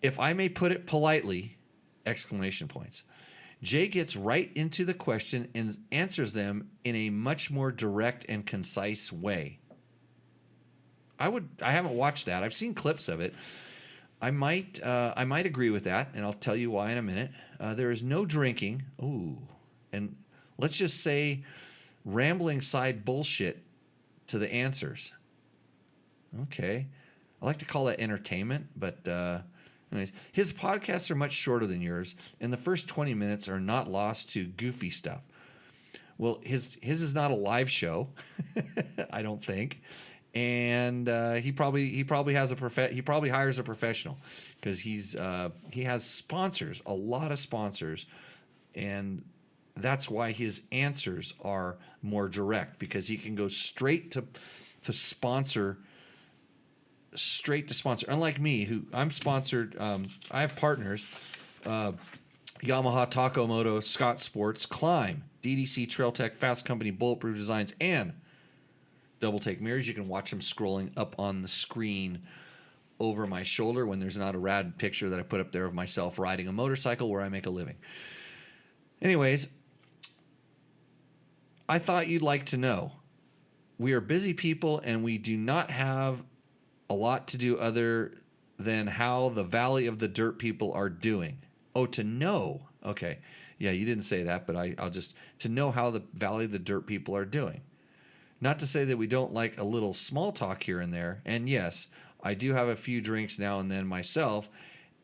If I may put it politely, exclamation points. Jay gets right into the question and answers them in a much more direct and concise way. I haven't watched that. I've seen clips of it. I might agree with that, and I'll tell you why in a minute. There is no drinking. Ooh, and let's just say rambling side bullshit to the answers. Okay. I like to call that entertainment, but anyways, his podcasts are much shorter than yours, and the first 20 minutes are not lost to goofy stuff. Well, his is not a live show, I don't think, and he probably hires a professional because he has sponsors, a lot of sponsors, and that's why his answers are more direct, because he can go straight to sponsor. Unlike me, who I'm sponsored, I have partners, Yamaha, Taco Moto, Scott Sports, Climb, DDC, Trail Tech, Fasst Company, Bulletproof Designs, and Double Take Mirrors. You can watch them scrolling up on the screen over my shoulder when there's not a rad picture that I put up there of myself riding a motorcycle where I make a living. Anyways, I thought you'd like to know. We are busy people, and we do not have a lot to do other than how the Valley of the Dirt people are doing. Oh, to know. Okay. Yeah, you didn't say that, but I'll just, to know how the Valley of the Dirt people are doing. Not to say that we don't like a little small talk here and there. And yes, I do have a few drinks now and then myself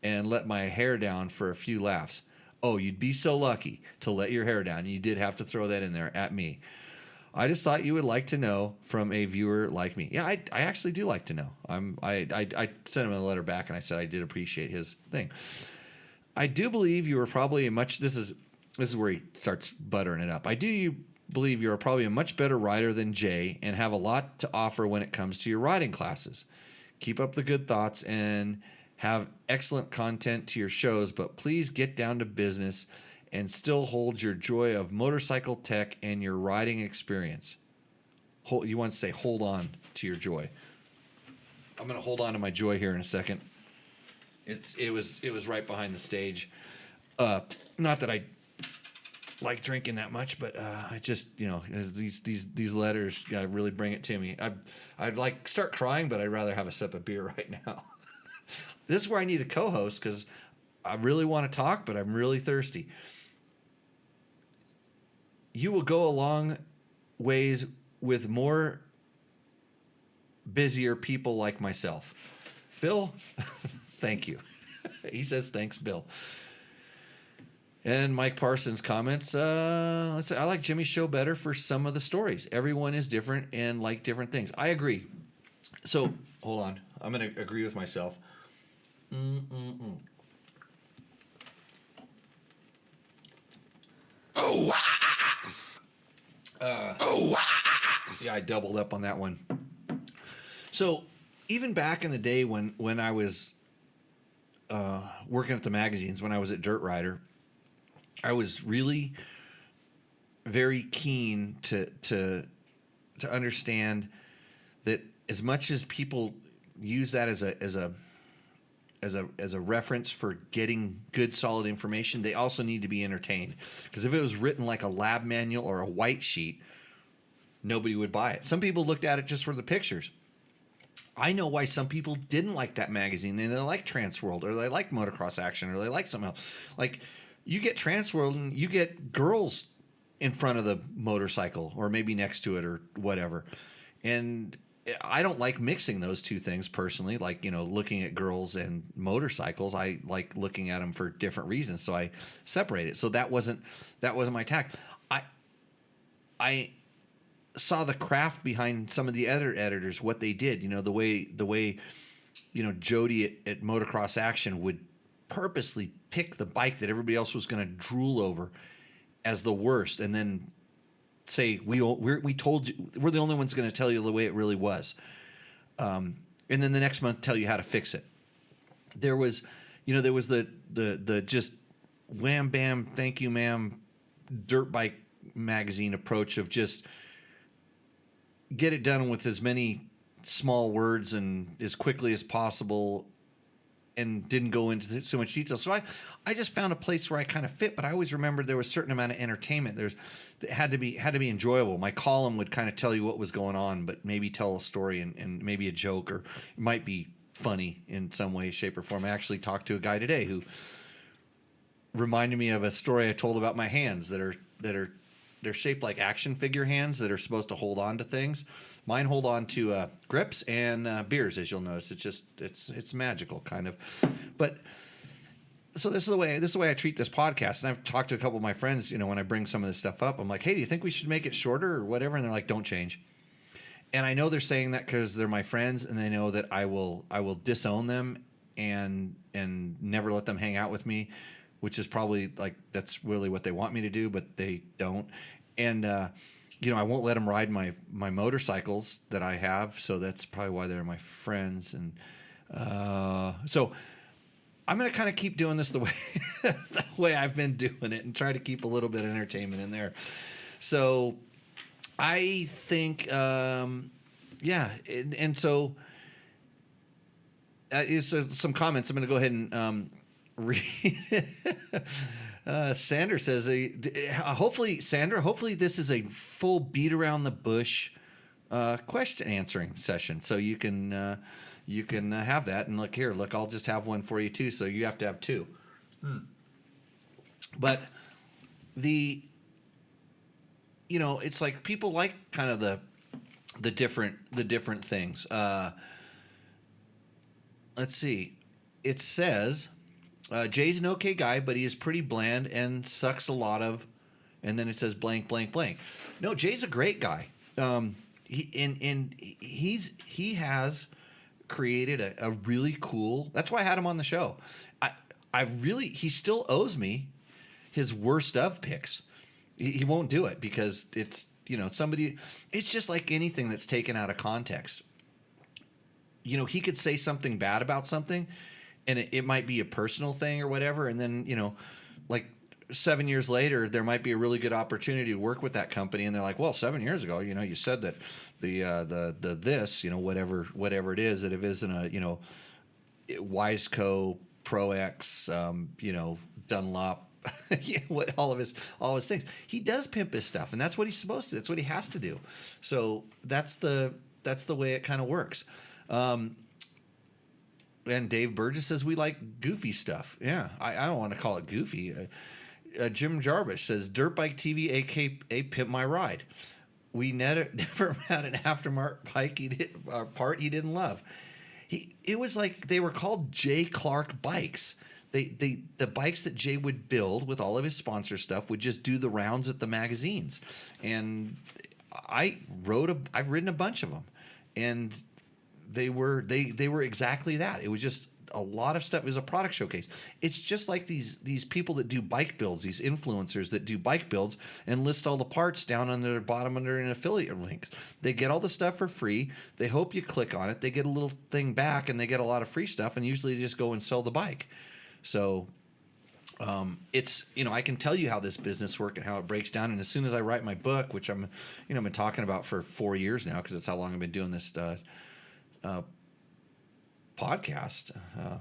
and let my hair down for a few laughs. Oh, you'd be so lucky to let your hair down. You did have to throw that in there at me. I just thought you would like to know from a viewer like me. Yeah, I actually do like to know. I sent him a letter back, and I said I did appreciate his thing. I do believe you are probably this is where he starts buttering it up. I do believe you are probably a much better rider than Jay and have a lot to offer when it comes to your riding classes. Keep up the good thoughts and have excellent content to your shows, but please get down to business and still hold your joy of motorcycle tech and your riding experience. You want to say hold on to your joy. I'm going to hold on to my joy here in a second. It was right behind the stage. Not that I like drinking that much, but I just, these letters really bring it to me. I'd like start crying, but I'd rather have a sip of beer right now. This is where I need a co-host, because I really want to talk, but I'm really thirsty. You will go a long ways with more busier people like myself. Bill, thank you. He says, thanks, Bill. And Mike Parsons comments, let's say, I like Jimmy's show better for some of the stories. Everyone is different and like different things. I agree. So, hold on. I'm going to agree with myself. Yeah, I doubled up on that one. So, even back in the day when I was working at the magazines, when I was at Dirt Rider, I was really very keen to understand that as much as people use that as a reference for getting good, solid information, they also need to be entertained. Because if it was written like a lab manual or a white sheet, nobody would buy it. Some people looked at it just for the pictures. I know why some people didn't like that magazine, and they like Transworld, or they like Motocross Action, or they like something else. Like, you get Transworld, and you get girls in front of the motorcycle, or maybe next to it, or whatever. And I don't like mixing those two things personally. Like, looking at girls and motorcycles, I like looking at them for different reasons. So I separate it. So that wasn't my tack. I saw the craft behind some of the other editors, what they did. The way Jody at Motocross Action would purposely pick the bike that everybody else was going to drool over as the worst, and then say we told you, we're the only ones going to tell you the way it really was, and then the next month tell you how to fix it. There was the just wham bam thank you ma'am dirt bike magazine approach of just get it done with as many small words and as quickly as possible, and didn't go into so much detail. So I just found a place where I kind of fit, but I always remembered there was a certain amount of entertainment. It had to be enjoyable. My column would kind of tell you what was going on, but maybe tell a story and maybe a joke, or it might be funny in some way, shape, or form. I actually talked to a guy today who reminded me of a story I told about my hands that are they're shaped like action figure hands that are supposed to hold on to things. Mine hold on to grips and beers, as you'll notice. It's magical, kind of. But so this is the way I treat this podcast. And I've talked to a couple of my friends. When I bring some of this stuff up, I'm like, hey, do you think we should make it shorter or whatever? And they're like, don't change. And I know they're saying that because they're my friends, and they know that I will disown them and never let them hang out with me, which is probably like that's really what they want me to do, but they don't. And I won't let them ride my motorcycles that I have, so that's probably why they're my friends. And so I'm going to kind of keep doing this the way I've been doing it, and try to keep a little bit of entertainment in there. So I think, and so some comments. I'm going to go ahead and Sandra says, hopefully this is a full beat around the bush question answering session, so you can have that. And look, I'll just have one for you too, so you have to have two. But it's like people like kind of the different things. Let's see. It says Jay's an okay guy, but he is pretty bland and sucks a lot of. And then it says blank blank blank. No, Jay's a great guy. He has created a really cool. That's why I had him on the show. He still owes me his worst of picks. He won't do it because it's somebody. It's just like anything that's taken out of context. He could say something bad about something, and it might be a personal thing or whatever, and then like 7 years later, there might be a really good opportunity to work with that company, and they're like, well, 7 years ago, you said that the this, whatever it is, that if it isn't a Wiseco, Pro X, Dunlop, all of his things. He does pimp his stuff, and that's what he's supposed to. That's what he has to do. So that's the way it kind of works. And Dave Burgess says we like goofy stuff. Yeah, I don't want to call it goofy. Jim Jarvis says Dirt Bike TV, aka Pimp My Ride. We never had an aftermarket bike part he didn't love. It was like they were called Jay Clark bikes. The bikes that Jay would build with all of his sponsor stuff would just do the rounds at the magazines, and I've ridden a bunch of them, and they were exactly that. It was just a lot of stuff. It was a product showcase. It's just like these people that do bike builds, these influencers that do bike builds and list all the parts down on their bottom under an affiliate link. They get all the stuff for free. They hope you click on it. They get a little thing back, and they get a lot of free stuff, and usually they just go and sell the bike. So it's, I can tell you how this business works and how it breaks down. And as soon as I write my book, which I've been talking about for 4 years now, because that's how long I've been doing this podcast.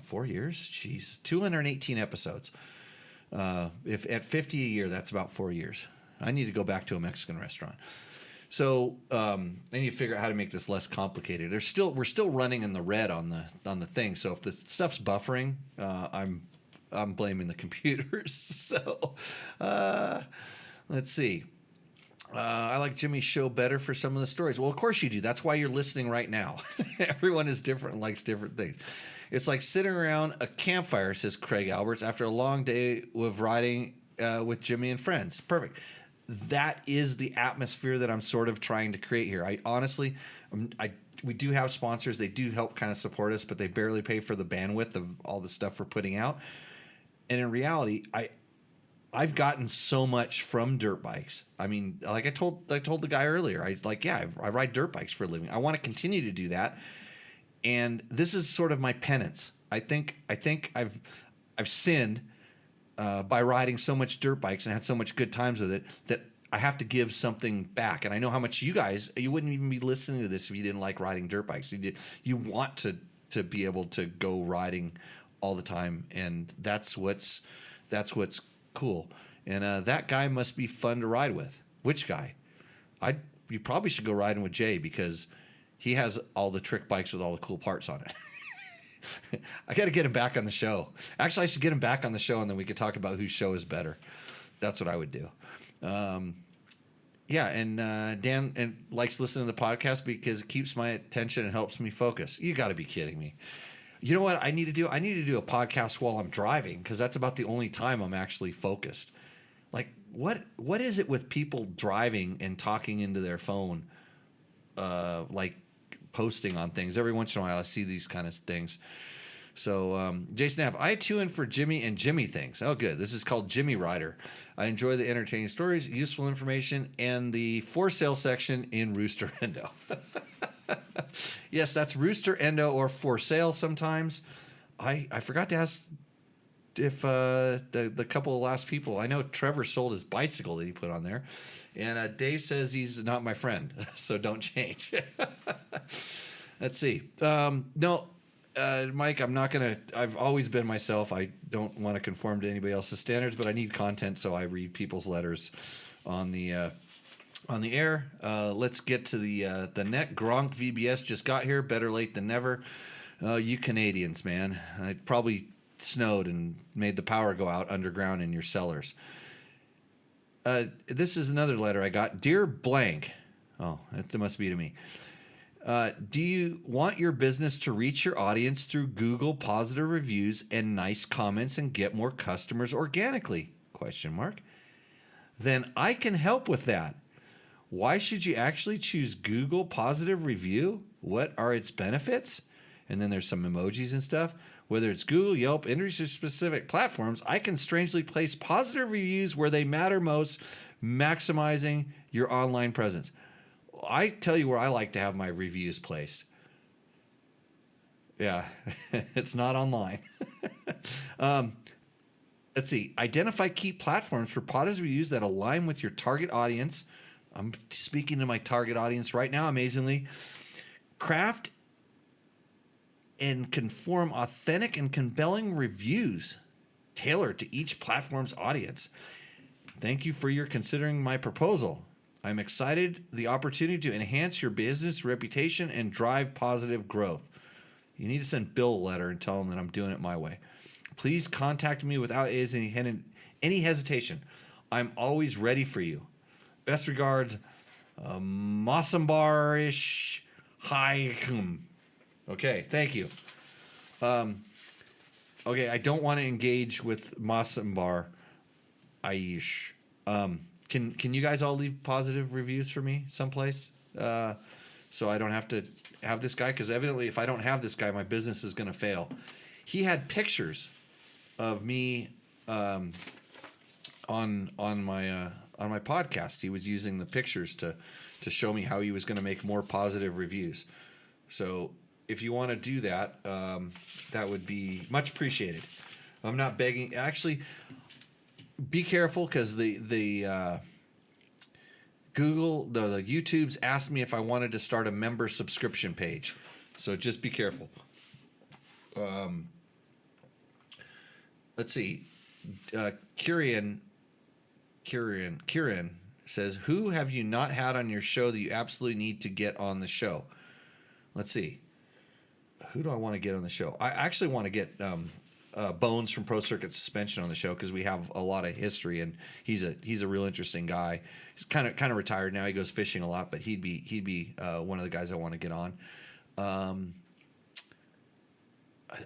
4 years, jeez, 218 episodes. If at 50 a year, that's about 4 years. I need to go back to a Mexican restaurant. So then you figure out how to make this less complicated. We're still running in the red on the thing. So if the stuff's buffering, I'm blaming the computers. So let's see. I like Jimmy's show better for some of the stories. Well, of course you do. That's why you're listening right now. Everyone is different and likes different things. It's like sitting around a campfire, says Craig Alberts, after a long day of riding with Jimmy and friends. Perfect. That is the atmosphere that I'm sort of trying to create here. I honestly, we do have sponsors. They do help kind of support us, but they barely pay for the bandwidth of all the stuff we're putting out. And in reality, I've gotten so much from dirt bikes. I mean, like I told the guy earlier, I ride dirt bikes for a living. I want to continue to do that. And this is sort of my penance. I think I've sinned by riding so much dirt bikes and had so much good times with it that I have to give something back. And I know how much you wouldn't even be listening to this if you didn't like riding dirt bikes. You want to be able to go riding all the time, and that's what's cool. And that guy must be fun to ride with. Which guy? You probably should go riding with Jay, because he has all the trick bikes with all the cool parts on it. I got to get him back on the show. Actually, I should get him back on the show, and then we could talk about whose show is better. That's what I would do. Yeah, and Dan likes listening to the podcast because it keeps my attention and helps me focus. You got to be kidding me. You know what I need to do? I need to do a podcast while I'm driving, because that's about the only time I'm actually focused. Like, what is it with people driving and talking into their phone, like posting on things? Every once in a while, I see these kind of things. So, Jason Knapp, I tune in for Jimmy and Jimmy things. Oh, good. This is called Jimmy Rider. I enjoy the entertaining stories, useful information, and the for sale section in Rooster Endo. Yes, that's Rooster Endo, or for sale sometimes. I forgot to ask if the couple of last people. I know Trevor sold his bicycle that he put on there. And Dave says he's not my friend, so don't change. Let's see. No, Mike, I'm not going to. I've always been myself. I don't want to conform to anybody else's standards, but I need content, so I read people's letters on the air. Let's get to the NetGrank VBS just got here. Better late than never. You Canadians, man. It probably snowed and made the power go out underground in your cellars. This is another letter I got. Dear blank. Oh, that must be to me. Do you want your business to reach your audience through Google positive reviews and nice comments and get more customers organically? ? Then I can help with that. Why should you actually choose Google positive review? What are its benefits? And then there's some emojis and stuff. Whether it's Google, Yelp, industry-specific platforms, I can strangely place positive reviews where they matter most, maximizing your online presence. I tell you where I like to have my reviews placed. Yeah, it's not online. Let's see. Identify key platforms for positive reviews that align with your target audience. I'm speaking to my target audience right now, amazingly. Craft and conform authentic and compelling reviews tailored to each platform's audience. Thank you for your considering my proposal. I'm excited the opportunity to enhance your business reputation and drive positive growth. You need to send Bill a letter and tell him that I'm doing it my way. Please contact me without any hesitation. I'm always ready for you. Best regards, Mossambarish Haikum. Okay, thank you. Okay, I don't want to engage with Massambar Aish. Can you guys all leave positive reviews for me someplace? So I don't have to have this guy, because evidently if I don't have this guy, my business is going to fail. He had pictures of me on my podcast. He was using the pictures to show me how he was going to make more positive reviews. So if you want to do that, that would be much appreciated. I'm not begging. Actually, be careful, because the Google, the YouTube's asked me if I wanted to start a member subscription page. So just be careful. Let's see. Kieran says, who have you not had on your show that you absolutely need to get on the show? Let's see. Who do I want to get on the show? I actually want to get Bones from Pro Circuit Suspension on the show, because we have a lot of history, and he's a real interesting guy. He's kind of retired now. He goes fishing a lot, but he'd be one of the guys I want to get on.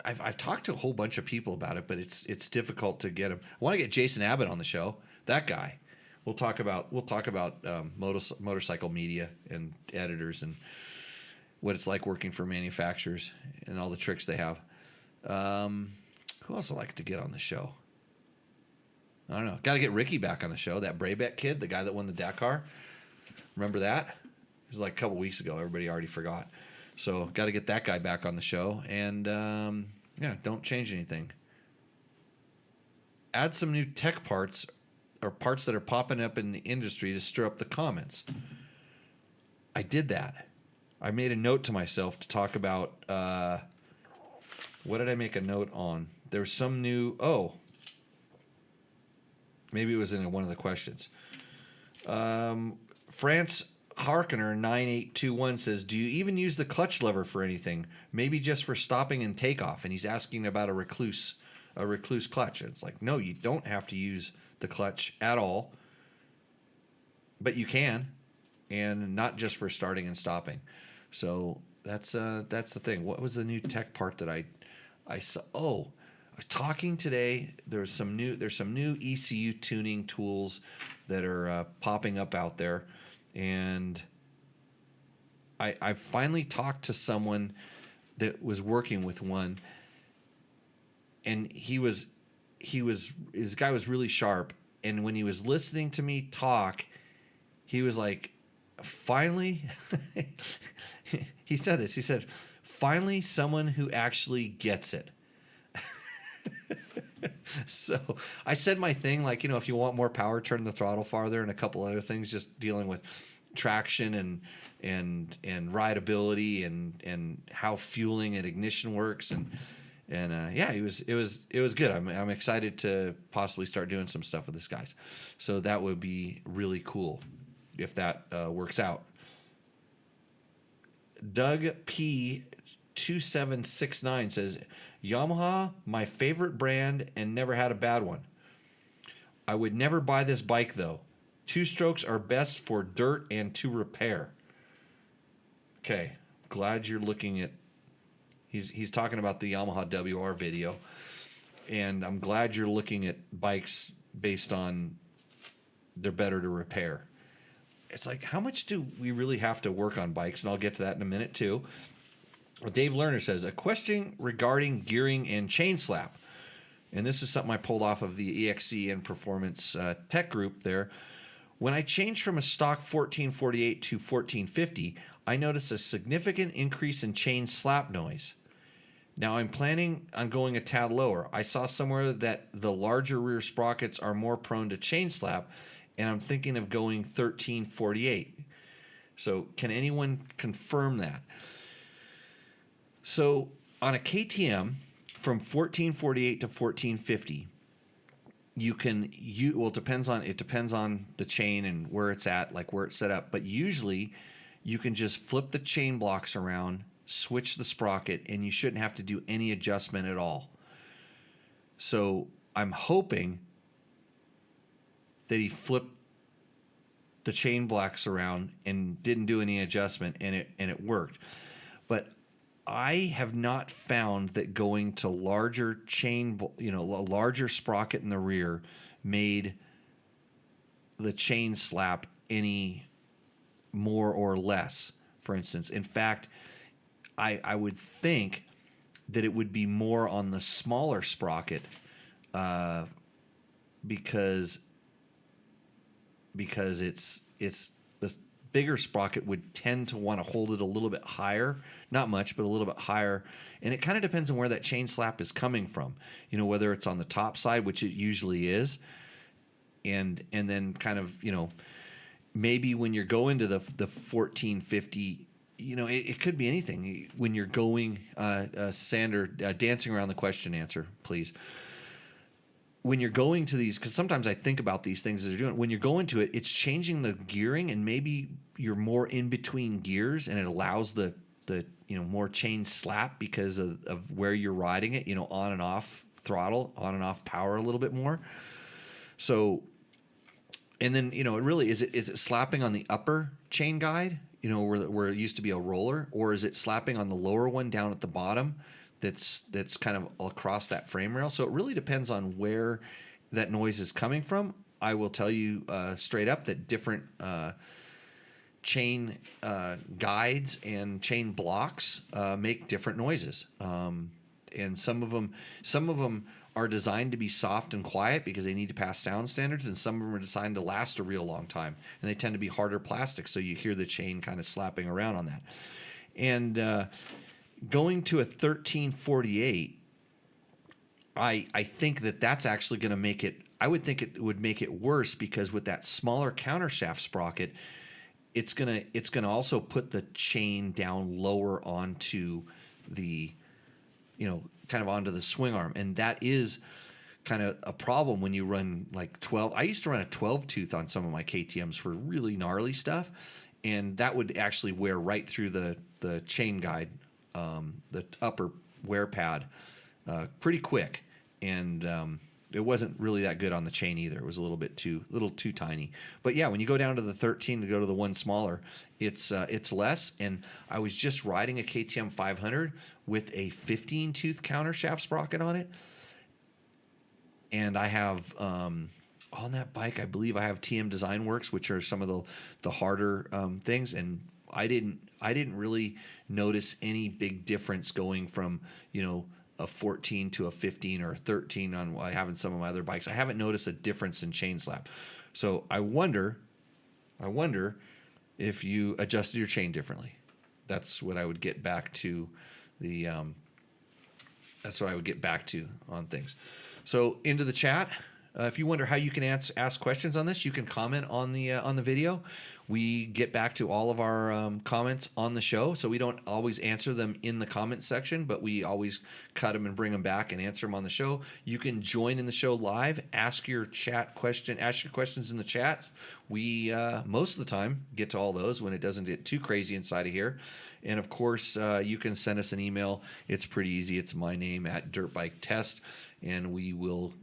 I've talked to a whole bunch of people about it, but it's difficult to get him. I want to get Jason Abbott on the show. That guy. We'll talk about motorcycle media and editors and what it's like working for manufacturers and all the tricks they have. Who else would like to get on the show? I don't know. Got to get Ricky back on the show. That Brabeck kid, the guy that won the Dakar. Remember that? It was like a couple weeks ago. Everybody already forgot. So got to get that guy back on the show. And don't change anything. Add some new tech parts or parts that are popping up in the industry to stir up the comments. I did that. I made a note to myself to talk about, what did I make a note on? There was some new, maybe it was in one of the questions. France Harkener 9821 says, do you even use the clutch lever for anything? Maybe just for stopping and takeoff. And he's asking about a recluse clutch. It's like, no, you don't have to use the clutch at all, but you can, and not just for starting and stopping. So that's the thing. What was the new tech part that I saw? Oh, I was talking today. There's some new ECU tuning tools that are popping up out there, and I finally talked to someone that was working with one, and his guy was really sharp, and when he was listening to me talk, he was like, finally, he said this. He said, finally, someone who actually gets it. So I said my thing, like, if you want more power, turn the throttle farther, and a couple other things, just dealing with traction and rideability and how fueling and ignition works. And it was good. I'm excited to possibly start doing some stuff with this guys. So that would be really cool if that works out. Doug P 2769 says, Yamaha, my favorite brand, and never had a bad one. I would never buy this bike though. 2-strokes are best for dirt and to repair. Okay, glad you're looking at. He's talking about the Yamaha WR video, and I'm glad you're looking at bikes based on they're better to repair. It's like, how much do we really have to work on bikes? And I'll get to that in a minute too. Well, Dave Lerner says, a question regarding gearing and chain slap. And this is something I pulled off of the EXC and Performance Tech group there. When I changed from a stock 1448 to 1450, I noticed a significant increase in chain slap noise. Now I'm planning on going a tad lower. I saw somewhere that the larger rear sprockets are more prone to chain slap, and I'm thinking of going 1348. So can anyone confirm that? So on a KTM from 1448 to 1450, it depends on the chain and where it's at, like where it's set up. But usually you can just flip the chain blocks around switch the sprocket, and you shouldn't have to do any adjustment at all. So I'm hoping that he flipped the chain blocks around and didn't do any adjustment, and it worked. But I have not found that going to larger chain, a larger sprocket in the rear made the chain slap any more or less, for instance. In fact, I would think that it would be more on the smaller sprocket because it's the bigger sprocket would tend to want to hold it a little bit higher, not much, but a little bit higher. And it kind of depends on where that chain slap is coming from, whether it's on the top side, which it usually is, and then kind of, maybe when you're going to the 1450, it could be anything. When you're going, Sander, dancing around the question answer, please. When you're going to these, because sometimes I think about these things as you're doing, when you're going to it, it's changing the gearing, and maybe you're more in between gears, and it allows the more chain slap because of where you're riding it, on and off throttle, on and off power a little bit more. So, and then, it really, is it slapping on the upper chain guide, where it used to be a roller, or is it slapping on the lower one down at the bottom that's kind of across that frame rail? So it really depends on where that noise is coming from. I will tell you straight up that different chain guides and chain blocks make different noises, and some of them are designed to be soft and quiet because they need to pass sound standards, and some of them are designed to last a real long time, and they tend to be harder plastic, so you hear the chain kind of slapping around on that. And going to a 1348, I think that's actually going to make it. I would think it would make it worse, because with that smaller countershaft sprocket, it's gonna also put the chain down lower onto the, kind of onto the swing arm, and that is kind of a problem when you run like 12. I used to run a 12 tooth on some of my KTMs for really gnarly stuff, and that would actually wear right through the chain guide, the upper wear pad, pretty quick, and it wasn't really that good on the chain either. It was a little too tiny. But yeah, when you go down to the 13 to go to the one smaller, it's less. And I was just riding a KTM 500 with a 15 tooth countershaft sprocket on it, and I have on that bike, I believe I have TM Design Works, which are some of the harder things, and I didn't really notice any big difference going from a 14 to a 15 or a 13 on I have in some of my other bikes. I haven't noticed a difference in chain slap. So I wonder if you adjusted your chain differently. That's what I would get back to that's what I would get back to on things. So into the chat. If you wonder how you can ask questions on this, you can comment on the video. We get back to all of our comments on the show, so we don't always answer them in the comment section, but we always cut them and bring them back and answer them on the show. You can join in the show live, ask your questions in the chat. We most of the time get to all those when it doesn't get too crazy inside of here. And of course, you can send us an email. It's pretty easy. It's my name @DirtBikeTest, and we will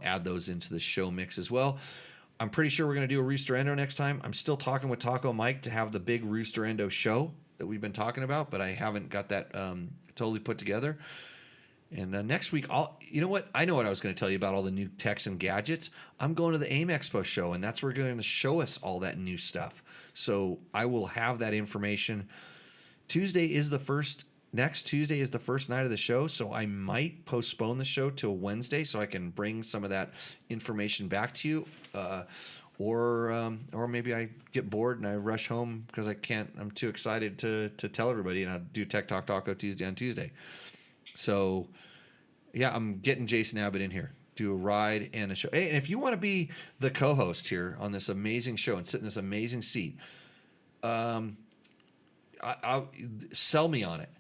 add those into the show mix as well. I'm pretty sure we're going to do a Rooster Endo next time. I'm still talking with Taco Mike to have the big Rooster Endo show that we've been talking about, but I haven't got that totally put together. And next week, you know what? I know what I was going to tell you about all the new techs and gadgets. I'm going to the AIM Expo show, and that's where they're going to show us all that new stuff. So I will have that information. Next Tuesday is the first night of the show, so I might postpone the show till Wednesday so I can bring some of that information back to you, or maybe I get bored and I rush home because I can't. I'm too excited to tell everybody, and I'll do Tech Talk Taco Tuesday on Tuesday. So yeah, I'm getting Jason Abbott in here, do a ride and a show. Hey, and if you want to be the co-host here on this amazing show and sit in this amazing seat, I'll sell me on it.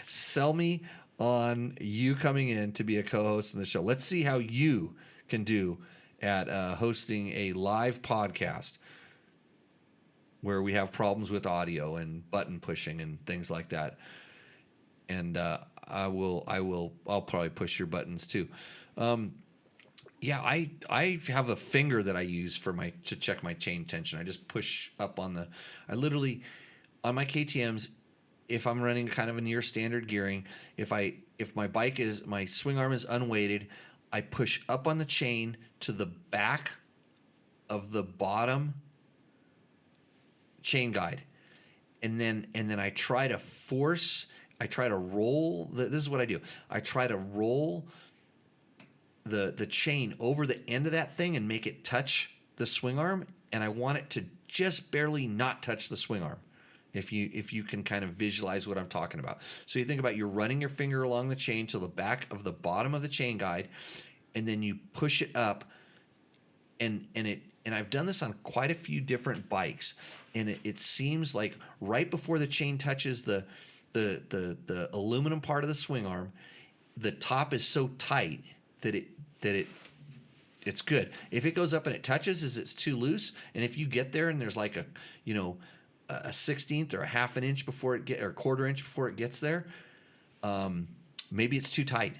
Sell me on you coming in to be a co-host in the show. Let's see how you can do at hosting a live podcast where we have problems with audio and button pushing and things like that. And I'll probably push your buttons too. Yeah, I have a finger that I use to check my chain tension. I just push up on I literally, on my KTMs, if I'm running kind of a near standard gearing, if my swing arm is unweighted, I push up on the chain to the back of the bottom chain guide. And then I try to roll, this is what I do. I try to roll the chain over the end of that thing and make it touch the swing arm, and I want it to just barely not touch the swing arm. If you can kind of visualize what I'm talking about. So you think about, you're running your finger along the chain to the back of the bottom of the chain guide, and then you push it up, and I've done this on quite a few different bikes, and it seems like right before the chain touches the aluminum part of the swing arm, the top is so tight that it's good. If it goes up and it touches, it's too loose, and if you get there and there's like a 1/16 or a half an inch before or a quarter inch before it gets there, maybe it's too tight.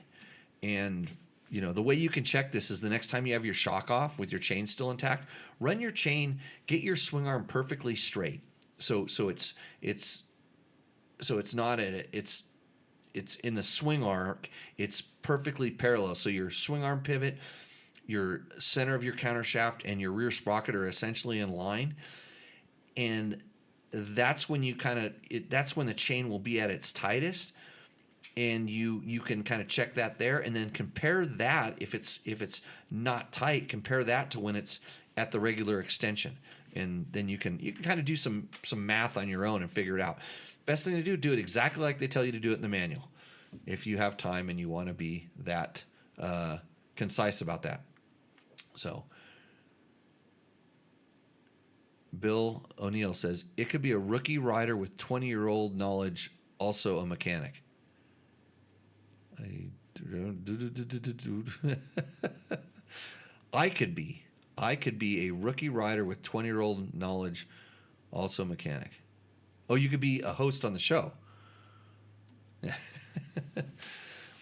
And the way you can check this is the next time you have your shock off with your chain still intact, run your chain, get your swing arm perfectly straight. So it's not it's in the swing arc, it's perfectly parallel. So your swing arm pivot, your center of your counter shaft, and your rear sprocket are essentially in line. And that's when that's when the chain will be at its tightest. And you can kind of check that there, and then compare that, if it's not tight, compare that to when it's at the regular extension. And then you can kind of do some math on your own and figure it out. Best thing to do it exactly like they tell you to do it in the manual, if you have time and you want to be that concise about that. So Bill O'Neill says, it could be a rookie rider with 20-year-old knowledge, also a mechanic. I could be a rookie rider with 20-year-old knowledge, also a mechanic. Oh, you could be a host on the show.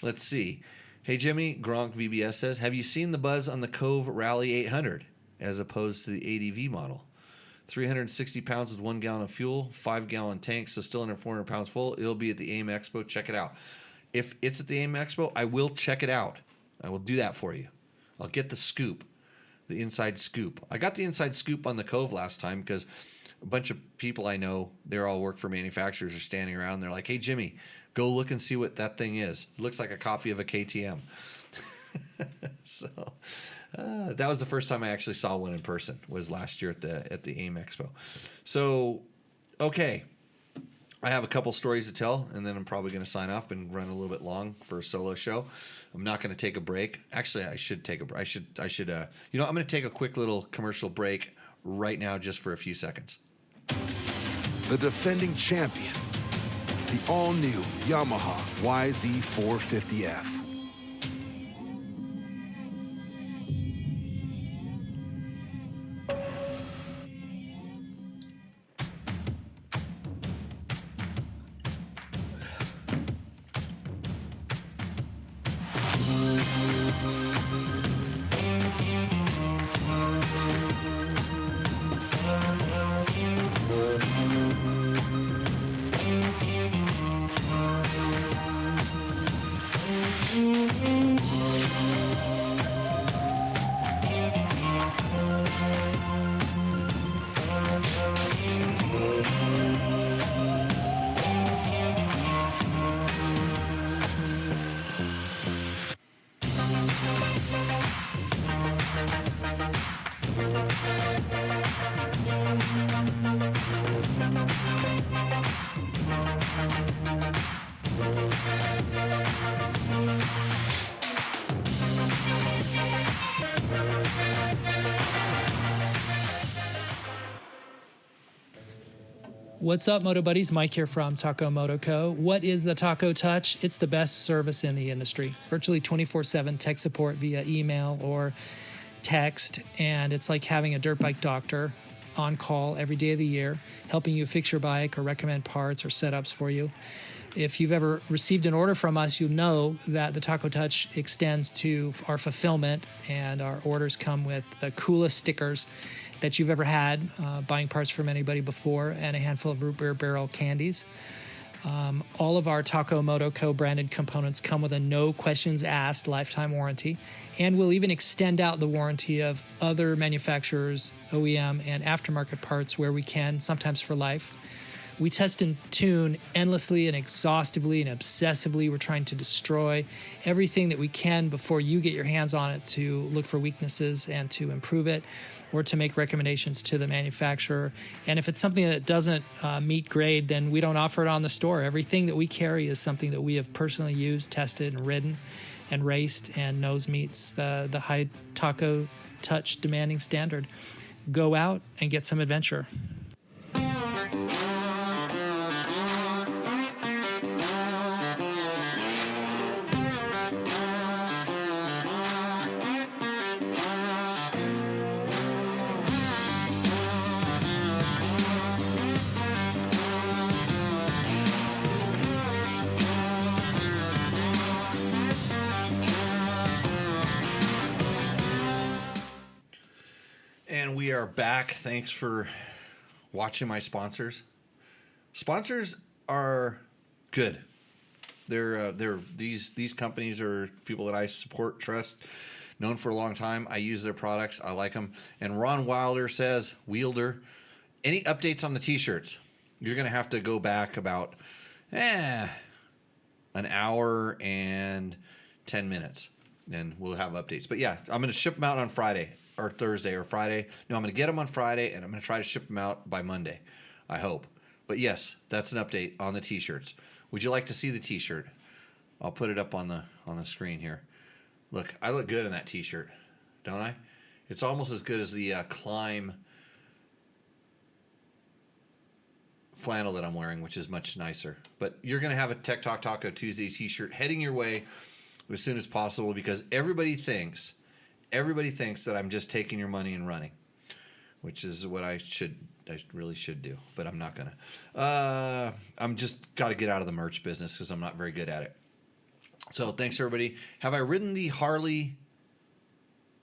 Let's see. Hey, Jimmy, Gronk VBS says, have you seen the buzz on the Cove Rally 800 as opposed to the ADV model? 360 pounds with 1 gallon of fuel, 5-gallon tank, so still under 400 pounds full. It'll be at the AIM Expo. Check it out. If it's at the AIM Expo, I will check it out. I will do that for you. I'll get the scoop, the inside scoop. I got the inside scoop on the Cove last time because a bunch of people I know, they all work for manufacturers, are standing around. They're like, hey, Jimmy, go look and see what that thing is. It looks like a copy of a KTM. So that was the first time I actually saw one in person, was last year at the AIM Expo. So, okay. I have a couple stories to tell, and then I'm probably going to sign off and run a little bit long for a solo show. I'm not going to take a break. Actually, I should take a break. I'm going to take a quick little commercial break right now just for a few seconds. The defending champion, the all-new Yamaha YZ450F. What's up, Moto Buddies? Mike here from Taco Moto Co. What is the Taco Touch? It's the best service in the industry. Virtually 24/7 tech support via email or text, and it's like having a dirt bike doctor on call every day of the year, helping you fix your bike or recommend parts or setups for you. If you've ever received an order from us, you know that the Taco Touch extends to our fulfillment, and our orders come with the coolest stickers that you've ever had, buying parts from anybody before, and a handful of root beer barrel candies. All of our Taco Moto co-branded components come with a no questions asked lifetime warranty, and we'll even extend out the warranty of other manufacturers, OEM, and aftermarket parts where we can, sometimes for life. We test and tune endlessly and exhaustively and obsessively. We're trying to destroy everything that we can before you get your hands on it, to look for weaknesses and to improve it, or to make recommendations to the manufacturer. And if it's something that doesn't meet grade, then we don't offer it on the store. Everything that we carry is something that we have personally used, tested, and ridden, and raced, and knows meets the high Taco Touch demanding standard. Go out and get some adventure. And we are back. Thanks for watching my sponsors. Sponsors are good. They're these companies are people that I support, trust, known for a long time. I use their products. I like them. And Ron Wilder says, Wielder, any updates on the t-shirts? You're going to have to go back about an hour and 10 minutes, and we'll have updates. But yeah, I'm going to ship them out on Friday. Or Thursday or Friday. No, I'm going to get them on Friday, and I'm going to try to ship them out by Monday, I hope. But yes, that's an update on the t-shirts. Would you like to see the t-shirt? I'll put it up on the screen here. Look, I look good in that t-shirt, don't I? It's almost as good as the Climb flannel that I'm wearing, which is much nicer. But you're going to have a Tech Talk Taco Tuesday t-shirt heading your way as soon as possible, because everybody thinks that I'm just taking your money and running, which is what I really should do, but I'm not gonna. I'm just got to get out of the merch business because I'm not very good at it. So thanks everybody. Have I ridden the Harley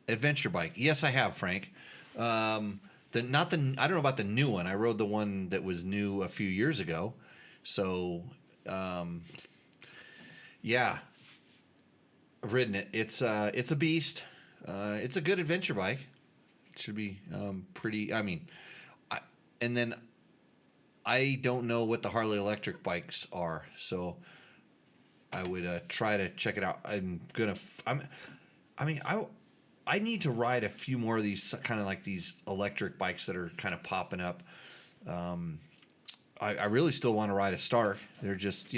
adventure bike? Yes, I have, Frank. I don't know about the new one. I rode the one that was new a few years ago. So yeah, I've ridden it. It's a beast. It's a good adventure bike. It should be pretty. I mean, I don't know what the Harley electric bikes are, so I would try to check it out. I need to ride a few more of these kind of like these electric bikes that are kind of popping up. I really still want to ride a Stark. They're just,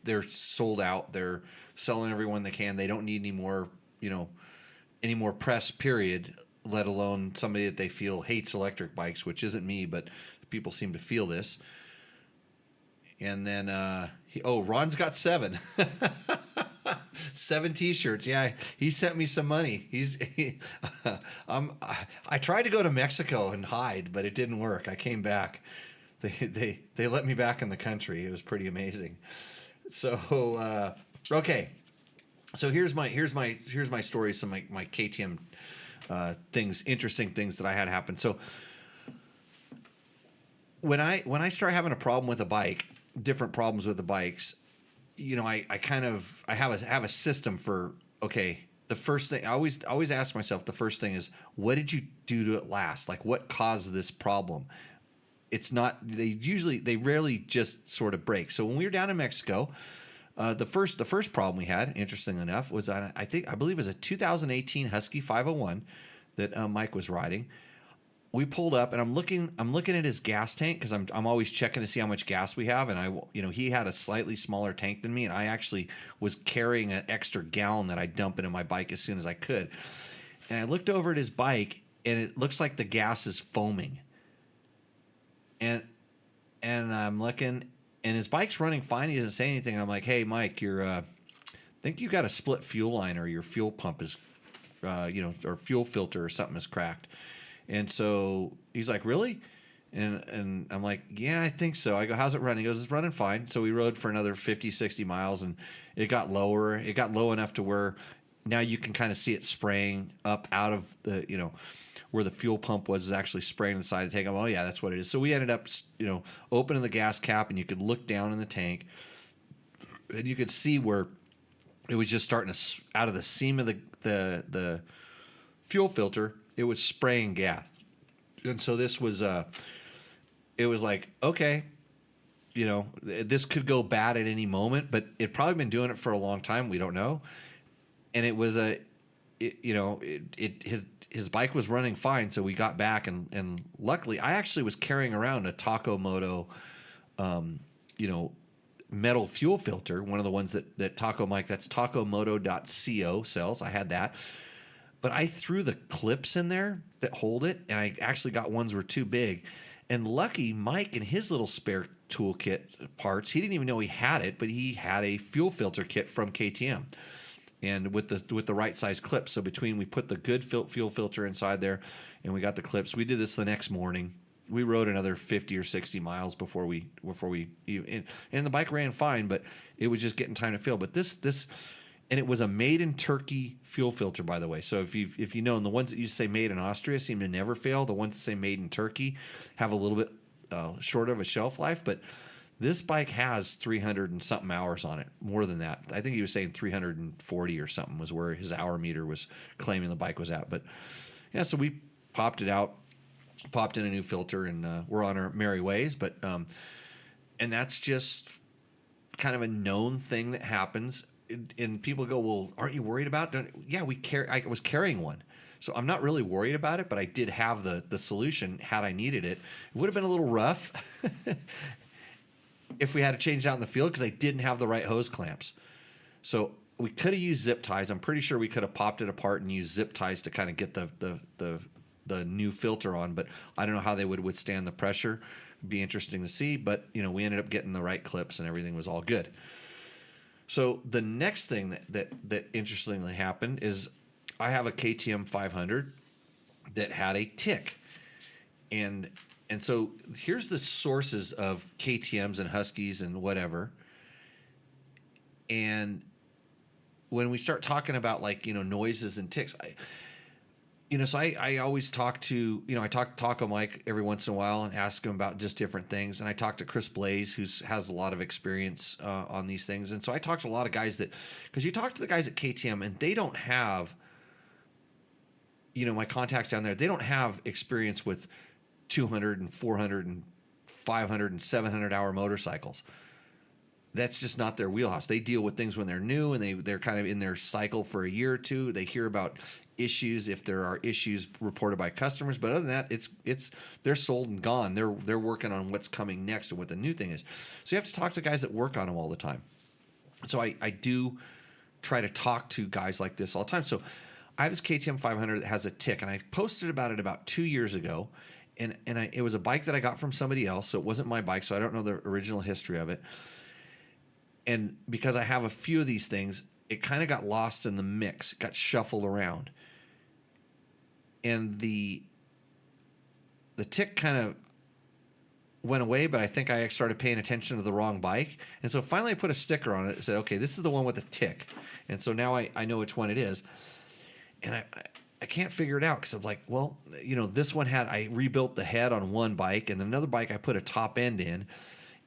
they're sold out. They're selling everyone they can. They don't need any more press, period, let alone somebody that they feel hates electric bikes, which isn't me, but people seem to feel this. And then, Ron's got 7. 7 t-shirts. Yeah, he sent me some money. I tried to go to Mexico and hide, but it didn't work. I came back. They let me back in the country. It was pretty amazing. So, okay. So here's my story, some of my KTM things, interesting things that I had happen. So when I start having a problem with a bike, different problems with the bikes, I have a system for, okay, the first thing I always ask myself, the first thing is, what did you do to it last? Like, what caused this problem? It's not, they rarely just sort of break. So when we were down in Mexico, the first problem we had, interestingly enough, was on, I believe it was a 2018 Husky 501 that Mike was riding. We pulled up, and I'm looking at his gas tank because I'm always checking to see how much gas we have, and he had a slightly smaller tank than me, and I actually was carrying an extra gallon that I dump into my bike as soon as I could. And I looked over at his bike, and it looks like the gas is foaming. And I'm looking, and his bike's running fine. He doesn't say anything. And I'm like, hey, Mike, I think you got a split fuel line, or your fuel pump is, or fuel filter or something is cracked. And so he's like, really? And I'm like, yeah, I think so. I go, how's it running? He goes, it's running fine. So we rode for another 50, 60 miles, and it got lower. It got low enough to where now you can kind of see it spraying up out of the, where the fuel pump was, is actually spraying the side of the tank. I'm, oh, yeah, that's what it is. So we ended up, opening the gas cap, and you could look down in the tank, and you could see where it was just starting to, out of the seam of the fuel filter, it was spraying gas. And so this was, it was like, okay, this could go bad at any moment, but it probably been doing it for a long time. We don't know. And it was his bike was running fine. So we got back, and luckily I actually was carrying around a Taco Moto, metal fuel filter, one of the ones that Taco Mike, that's tacomoto.co sells. I had that. But I threw the clips in there that hold it, and I actually got ones that were too big. And lucky Mike, in his little spare toolkit parts, he didn't even know he had it, but he had a fuel filter kit from KTM, and with the right size clips. So we put the good fuel filter inside there, and we got the clips. We did this the next morning. We rode another 50 or 60 miles before we and the bike ran fine, but it was just getting time to fill. But this and it was a made in Turkey fuel filter, by the way. So if you know, and the ones that you say made in Austria seem to never fail. The ones that say made in Turkey have a little bit shorter of a shelf life, but this bike has 300 and something hours on it, more than that. I think he was saying 340 or something was where his hour meter was claiming the bike was at. But yeah, so we popped it out, popped in a new filter, and we're on our merry ways. But and that's just kind of a known thing that happens. And people go, well, aren't you worried about it? Yeah, I was carrying one. So I'm not really worried about it, but I did have the solution had I needed it. It would have been a little rough if we had to change it out in the field, because I didn't have the right hose clamps. So we could have used zip ties. I'm pretty sure we could have popped it apart and used zip ties to kind of get the new filter on, but I don't know how they would withstand the pressure. It'd be interesting to see, but we ended up getting the right clips and everything was all good. So the next thing that interestingly happened is I have a KTM 500 that had a tick, and so here's the sources of KTMs and Huskies and whatever. And when we start talking about noises and ticks, I always talk to, I talk to Taco Mike every once in a while and ask him about just different things. And I talk to Chris Blaze, who has a lot of experience on these things. And so I talk to a lot of guys because you talk to the guys at KTM and they don't have, my contacts down there, they don't have experience with 200 and 400 and 500 and 700 hour motorcycles. That's just not their wheelhouse. They deal with things when they're new and they're kind of in their cycle for a year or two. They hear about issues if there are issues reported by customers, but other than that, it's they're sold and gone. They're working on what's coming next and what the new thing is. So you have to talk to guys that work on them all the time. So I do try to talk to guys like this all the time. So I have this KTM 500 that has a tick, and I posted about it about 2 years ago, and it was a bike that I got from somebody else, so it wasn't my bike, so I don't know the original history of it. And because I have a few of these things, it kind of got lost in the mix. It got shuffled around. And the tick kind of went away, but I think I started paying attention to the wrong bike. And so finally I put a sticker on it and said, okay, this is the one with the tick. And so now I know which one it is. And I can't figure it out because I'm like, well, this one I rebuilt the head on one bike, and another bike I put a top end in.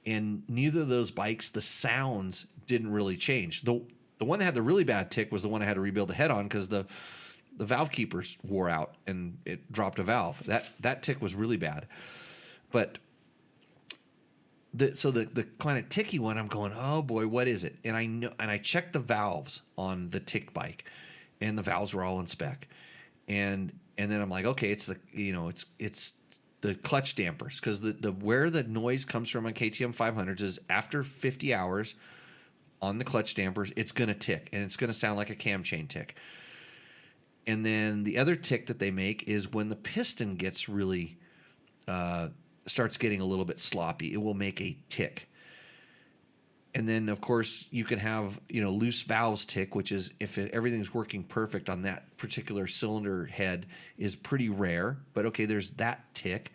And neither of those bikes, the sounds didn't really change. The one that had the really bad tick was the one I had to rebuild the head on because the valve keepers wore out and it dropped a valve. That tick was really bad. But the kind of ticky one, I'm going, oh boy, what is it? And I know, and I checked the valves on the tick bike, and the valves were all in spec. And then I'm like, okay, it's the clutch dampers, because the where the noise comes from on KTM 500s is after 50 hours on the clutch dampers, it's going to tick, and it's going to sound like a cam chain tick. And then the other tick that they make is when the piston gets really starts getting a little bit sloppy, it will make a tick. And then, of course, you can have loose valves tick, which is if everything's working perfect on that particular cylinder head, is pretty rare. But okay, there's that tick.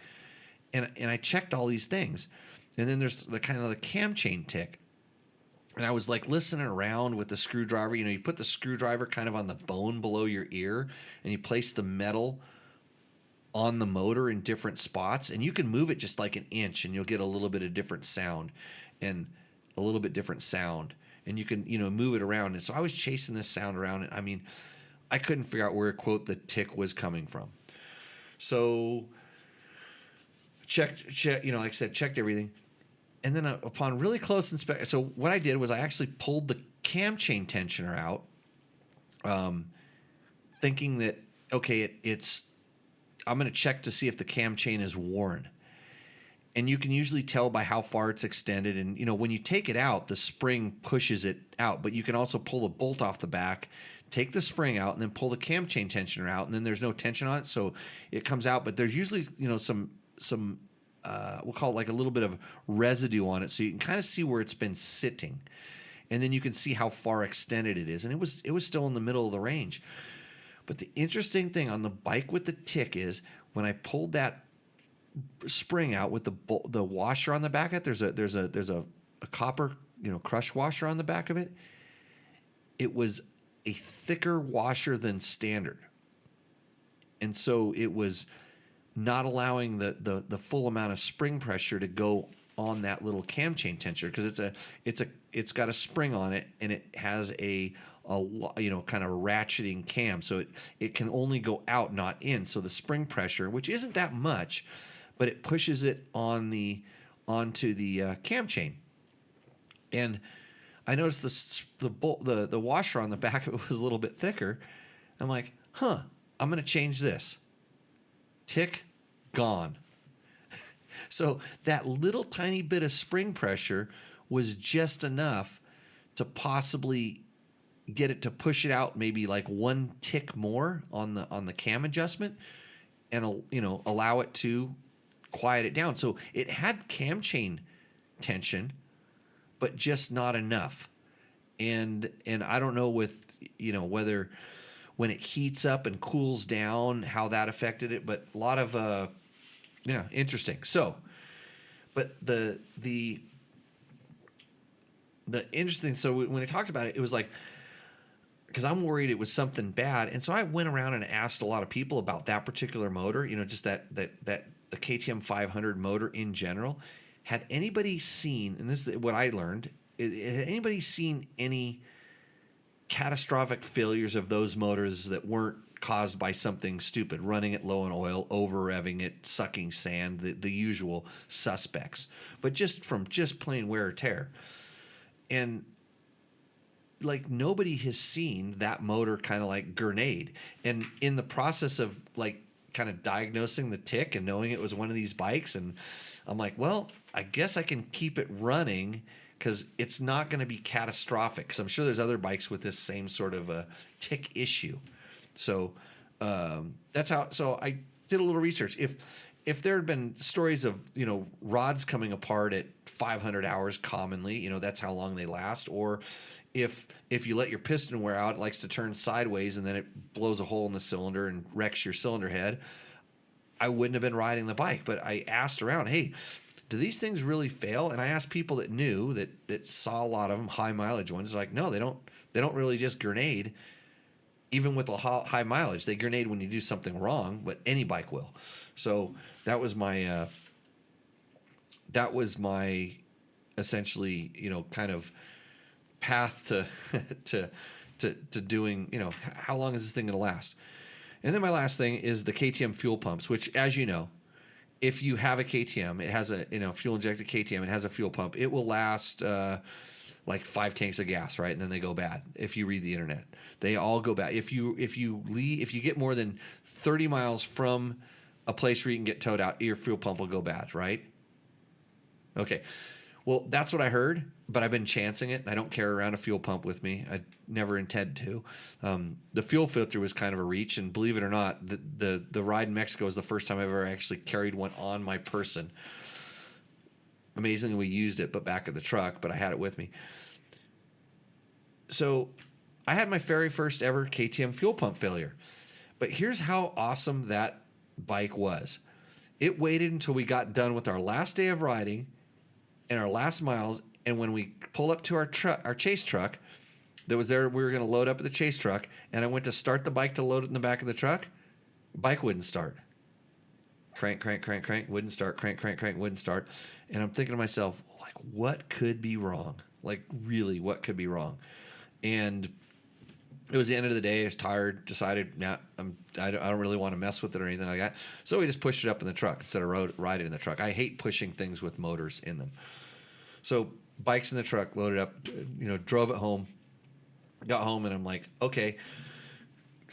and I checked all these things, and then there's the kind of the cam chain tick. And I was like listening around with the screwdriver. You put the screwdriver kind of on the bone below your ear, and you place the metal on the motor in different spots, and you can move it just like an inch, and you'll get a little bit of different sound, and a little bit different sound, and you can move it around. And so I was chasing this sound around, and I mean, I couldn't figure out where, quote, the tick was coming from. So checked, like I said, checked everything. And then upon really close inspection, so what I did was I actually pulled the cam chain tensioner out, thinking that, okay, I'm going to check to see if the cam chain is worn. And you can usually tell by how far it's extended. And, when you take it out, the spring pushes it out. But you can also pull the bolt off the back, take the spring out, and then pull the cam chain tensioner out. And then there's no tension on it, so it comes out. But there's usually, some we'll call it like a little bit of residue on it, so you can kind of see where it's been sitting, and then you can see how far extended it is. And it was still in the middle of the range. But the interesting thing on the bike with the tick is when I pulled that spring out with the washer on the back of it, there's a copper crush washer on the back of it. It was a thicker washer than standard, and so it was not allowing the full amount of spring pressure to go on that little cam chain tensioner, because it's got a spring on it, and it has a kind of ratcheting cam, so it can only go out, not in. So the spring pressure, which isn't that much, but it pushes it onto the cam chain. And I noticed the washer on the back of it was a little bit thicker. I'm like, I'm going to change this. Tick, gone. So that little tiny bit of spring pressure was just enough to possibly get it to push it out maybe like one tick more on the cam adjustment, and allow it to quiet it down. So it had cam chain tension, but just not enough. And I don't know with whether when it heats up and cools down, how that affected it, but a lot of interesting. So, but the interesting. So when I talked about it, it was like, because I'm worried it was something bad, and so I went around and asked a lot of people about that particular motor. Just that the KTM 500 motor in general. Had anybody seen? And this is what I learned. Had anybody seen any catastrophic failures of those motors that weren't caused by something stupid, running it low on oil, over revving it, sucking sand, the usual suspects, but just from plain wear or tear? And like, nobody has seen that motor kind of like grenade. And in the process of like kind of diagnosing the tick and knowing it was one of these bikes, and I'm like, well, I guess I can keep it running because it's not going to be catastrophic. Because I'm sure there's other bikes with this same sort of a tick issue. So that's how. So I did a little research. If there had been stories of rods coming apart at 500 hours commonly, that's how long they last, or if you let your piston wear out, it likes to turn sideways and then it blows a hole in the cylinder and wrecks your cylinder head, I wouldn't have been riding the bike. But I asked around, hey, do these things really fail? And I asked people that knew, that saw a lot of them, high mileage ones. They're like, no, they don't really just grenade. Even with the high mileage, they grenade when you do something wrong, but any bike will. So that was my essentially, kind of path to doing, how long is this thing going to last? And then my last thing is the KTM fuel pumps, which, as you know, if you have a KTM, it has a fuel injected KTM, it has a fuel pump. It will last like 5 tanks of gas, right? And then they go bad. If you read the internet, they all go bad. If you get more than 30 miles from a place where you can get towed out, your fuel pump will go bad, right? Okay. Well, that's what I heard, but I've been chancing it. I don't carry around a fuel pump with me. I never intend to. The fuel filter was kind of a reach, and believe it or not, the ride in Mexico was the first time I've ever actually carried one on my person. Amazingly, we used it, but back at the truck, but I had it with me. So I had my very first ever KTM fuel pump failure. But here's how awesome that bike was. It waited until we got done with our last day of riding and our last miles. And when we pull up to our chase truck that was there, we were going to load up at the chase truck. And I went to start the bike to load it in the back of the truck. Bike wouldn't start. Crank, crank, crank, crank, wouldn't start. Crank, crank, crank, wouldn't start. And I'm thinking to myself, like, what could be wrong? Like, really, what could be wrong? And it was the end of the day. I was tired. Decided, nah, I don't really want to mess with it or anything like that. So we just pushed it up in the truck instead of riding in the truck. I hate pushing things with motors in them. So bike's in the truck, loaded up, drove it home. Got home and I'm like, okay.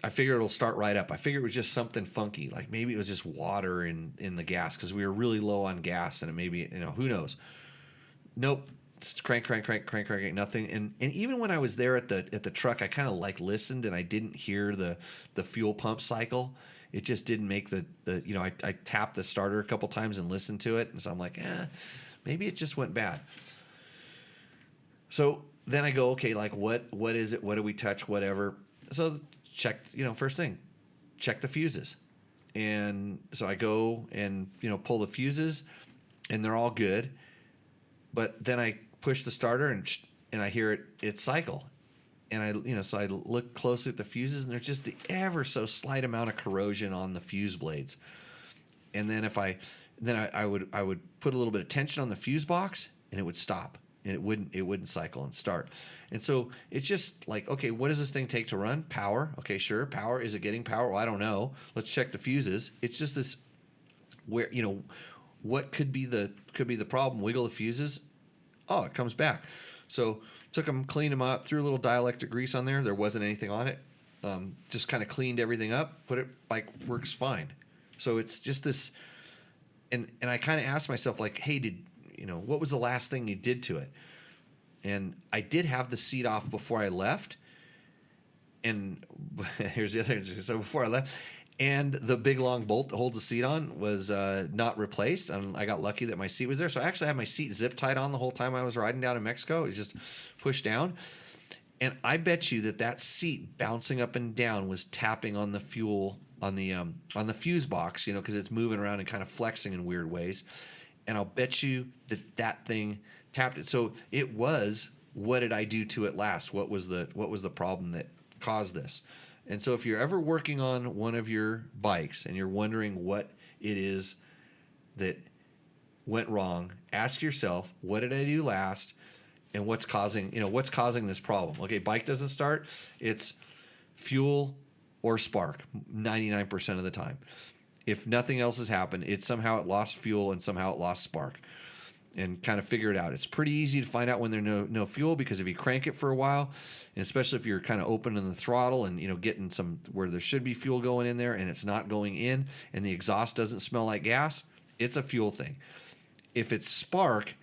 I figure it'll start right up. I figured it was just something funky. Like maybe it was just water in the gas because we were really low on gas and it maybe, who knows? Nope. It's crank, crank, crank, crank, crank, nothing. And even when I was there at the truck, I kind of like listened and I didn't hear the fuel pump cycle. It just didn't make I tapped the starter a couple times and listened to it. And so I'm like, maybe it just went bad. So then I go, okay, like what is it? What do we touch? Whatever. So check, first thing, check the fuses. And so I go and, pull the fuses and they're all good. But then I push the starter and I hear it cycle. And so I look closely at the fuses and there's just the ever so slight amount of corrosion on the fuse blades. And then I would put a little bit of tension on the fuse box and it would stop. And it wouldn't cycle and start. And so it's just like, okay, what does this thing take to run? Power. Okay, sure. Power. Is it getting power? Well, I don't know. Let's check the fuses. It's just this where, what could be the problem? Wiggle the fuses. Oh, it comes back. So took them, cleaned them up, threw a little dielectric grease on there. There wasn't anything on it. Just kind of cleaned everything up, put it, bike works fine. So it's just this, and I kind of asked myself like, hey, what was the last thing you did to it? And I did have the seat off before I left. And here's the other thing. So before I left, and the big long bolt that holds the seat on was not replaced. And I got lucky that my seat was there. So I actually had my seat zip tied on the whole time I was riding down in Mexico. It was just pushed down. And I bet you that seat bouncing up and down was tapping on the fuel on the fuse box, because it's moving around and kind of flexing in weird ways. And I'll bet you that thing tapped it. So it was, what did I do to it last? What was the problem that caused this? And so if you're ever working on one of your bikes and you're wondering what it is that went wrong, ask yourself, what did I do last? And what's causing this problem? Okay, bike doesn't start. It's fuel or spark 99% of the time. If nothing else has happened, it lost fuel and somehow it lost spark. And kind of figure it out. It's pretty easy to find out when there's no fuel, because if you crank it for a while, and especially if you're kind of opening the throttle and getting some where there should be fuel going in there and it's not going in, and the exhaust doesn't smell like gas, it's a fuel thing. If it's spark,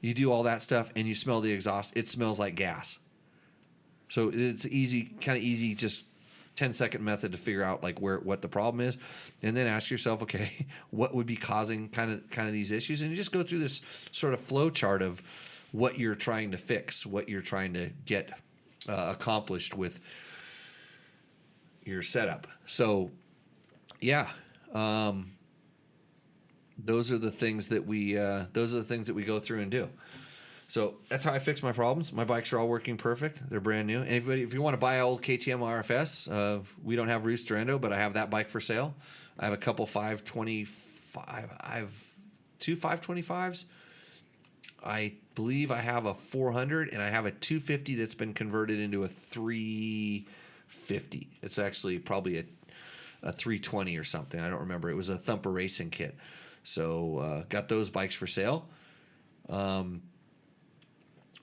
you do all that stuff and you smell the exhaust, it smells like gas. So it's kind of easy, just 10-second method to figure out like what the problem is, and then ask yourself, okay, what would be causing kind of these issues, and you just go through this sort of flow chart of what you're trying to fix, what you're trying to get accomplished with your setup. So, yeah, those are the things that we go through and do. So that's how I fix my problems. My bikes are all working perfect. They're brand new. Anybody, if you want to buy old KTM RFS, we don't have Rooster Endo, but I have that bike for sale. I have a couple 525. I have two 525s. I believe I have a 400, and I have a 250 that's been converted into a 350. It's actually probably a 320 or something. I don't remember. It was a Thumper Racing kit. So got those bikes for sale.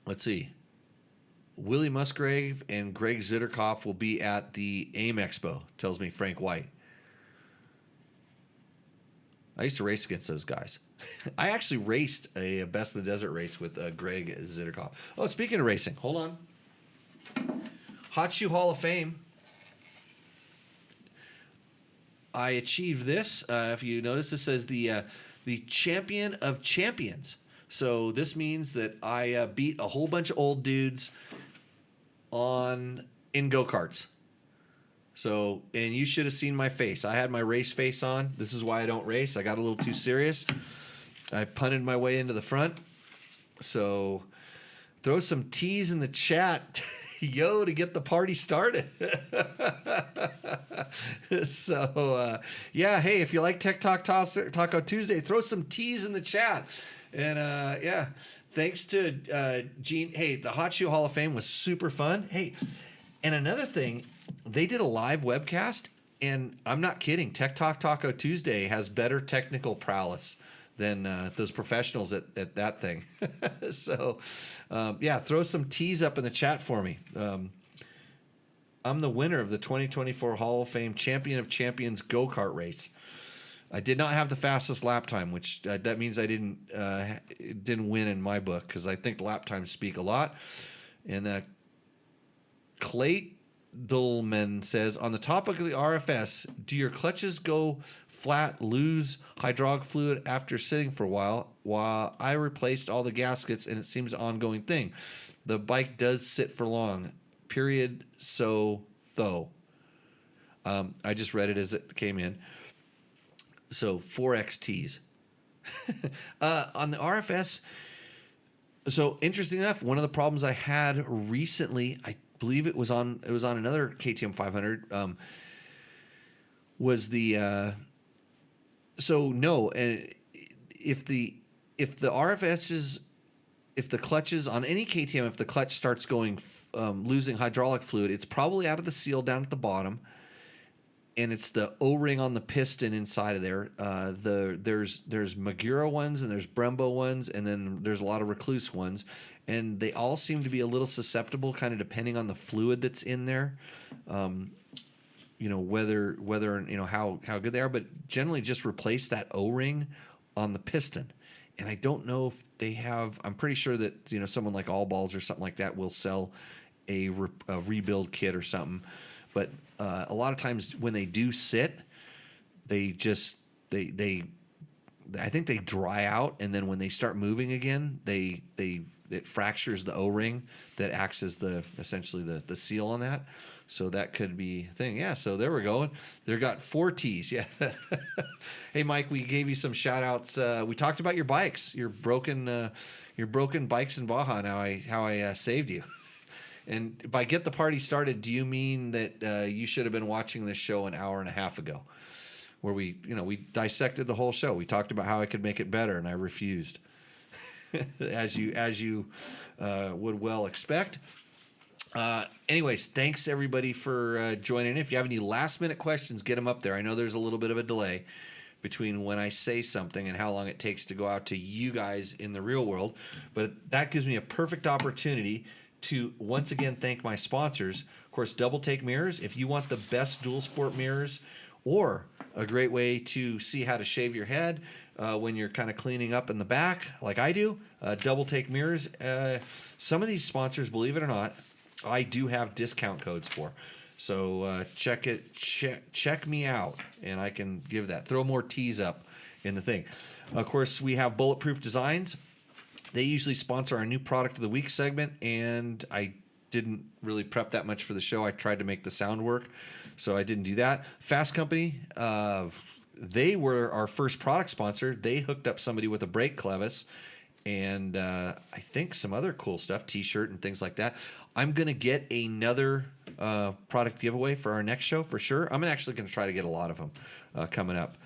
Let's see. Willie Musgrave and Greg Zitterkoff will be at the AIM Expo, tells me Frank White. I used to race against those guys. I actually raced a Best in the Desert race with Greg Zitterkoff. Oh, speaking of racing, hold on. Hot Shoe Hall of Fame. I achieved this. If you notice, this says the Champion of Champions. So this means that I beat a whole bunch of old dudes in go-karts. So, and you should have seen my face. I had my race face on. This is why I don't race. I got a little too serious. I punted my way into the front. So, throw some T's in the chat, yo, to get the party started. So, yeah, hey, if you like Tech Talk Taco Tuesday, throw some T's in the chat. And, yeah, thanks to Gene. Hey, the Hot Shoe Hall of Fame was super fun. Hey, and another thing, they did a live webcast, and I'm not kidding. Tech Talk Taco Tuesday has better technical prowess than those professionals at that thing. So, yeah, throw some T's up in the chat for me. I'm the winner of the 2024 Hall of Fame Champion of Champions go-kart race. I did not have the fastest lap time, which that means I didn't win in my book, because I think lap times speak a lot. And Clay Dolman says, on the topic of the RFS, do your clutches go flat, lose hydraulic fluid after sitting for a while? While I replaced all the gaskets, and it seems an ongoing thing. The bike does sit for long. Period. So, though. I just read it as it came in. So 4XTs. On the RFS, so interesting enough, one of the problems I had recently, I believe it was on another KTM 500, was the so no, and if the RFSs, if the clutches on any KTM, if the clutch starts going losing hydraulic fluid, it's probably out of the seal down at the bottom. And it's the O-ring on the piston inside of there. There's Magura ones, and there's Brembo ones, and then there's a lot of Recluse ones, and they all seem to be a little susceptible, kind of depending on the fluid that's in there. Whether how good they are, but generally just replace that O-ring on the piston. And I don't know if they have. I'm pretty sure that someone like All Balls or something like that will sell a rebuild kit or something. But a lot of times when they do sit, I think they dry out, and then when they start moving again, it fractures the O-ring that acts as essentially the seal on that. So that could be a thing. Yeah, so there we're going. They got 4 T's. Yeah. Hey, Mike, we gave you some shout outs. We talked about your bikes, your broken bikes in Baja, and how I saved you. And by get the party started, do you mean that you should have been watching this show an hour and a half ago, where we dissected the whole show? We talked about how I could make it better, and I refused, as you would well expect. Anyways, thanks everybody for joining in. If you have any last minute questions, get them up there. I know there's a little bit of a delay between when I say something and how long it takes to go out to you guys in the real world, but that gives me a perfect opportunity to once again thank my sponsors. Of course, Double Take Mirrors. If you want the best dual sport mirrors, or a great way to see how to shave your head when you're kind of cleaning up in the back like I do, Double Take Mirrors. Some of these sponsors, believe it or not, I do have discount codes for. So check me out, and I can give that. Throw more T's up in the thing. Of course, we have Bulletproof Designs. They usually sponsor our new product of the week segment, and I didn't really prep that much for the show. I tried to make the sound work, so I didn't do that. Fasst Company, they were our first product sponsor. They hooked up somebody with a brake clevis, and I think some other cool stuff, T-shirt and things like that. I'm going to get another product giveaway for our next show for sure. I'm actually going to try to get a lot of them coming up.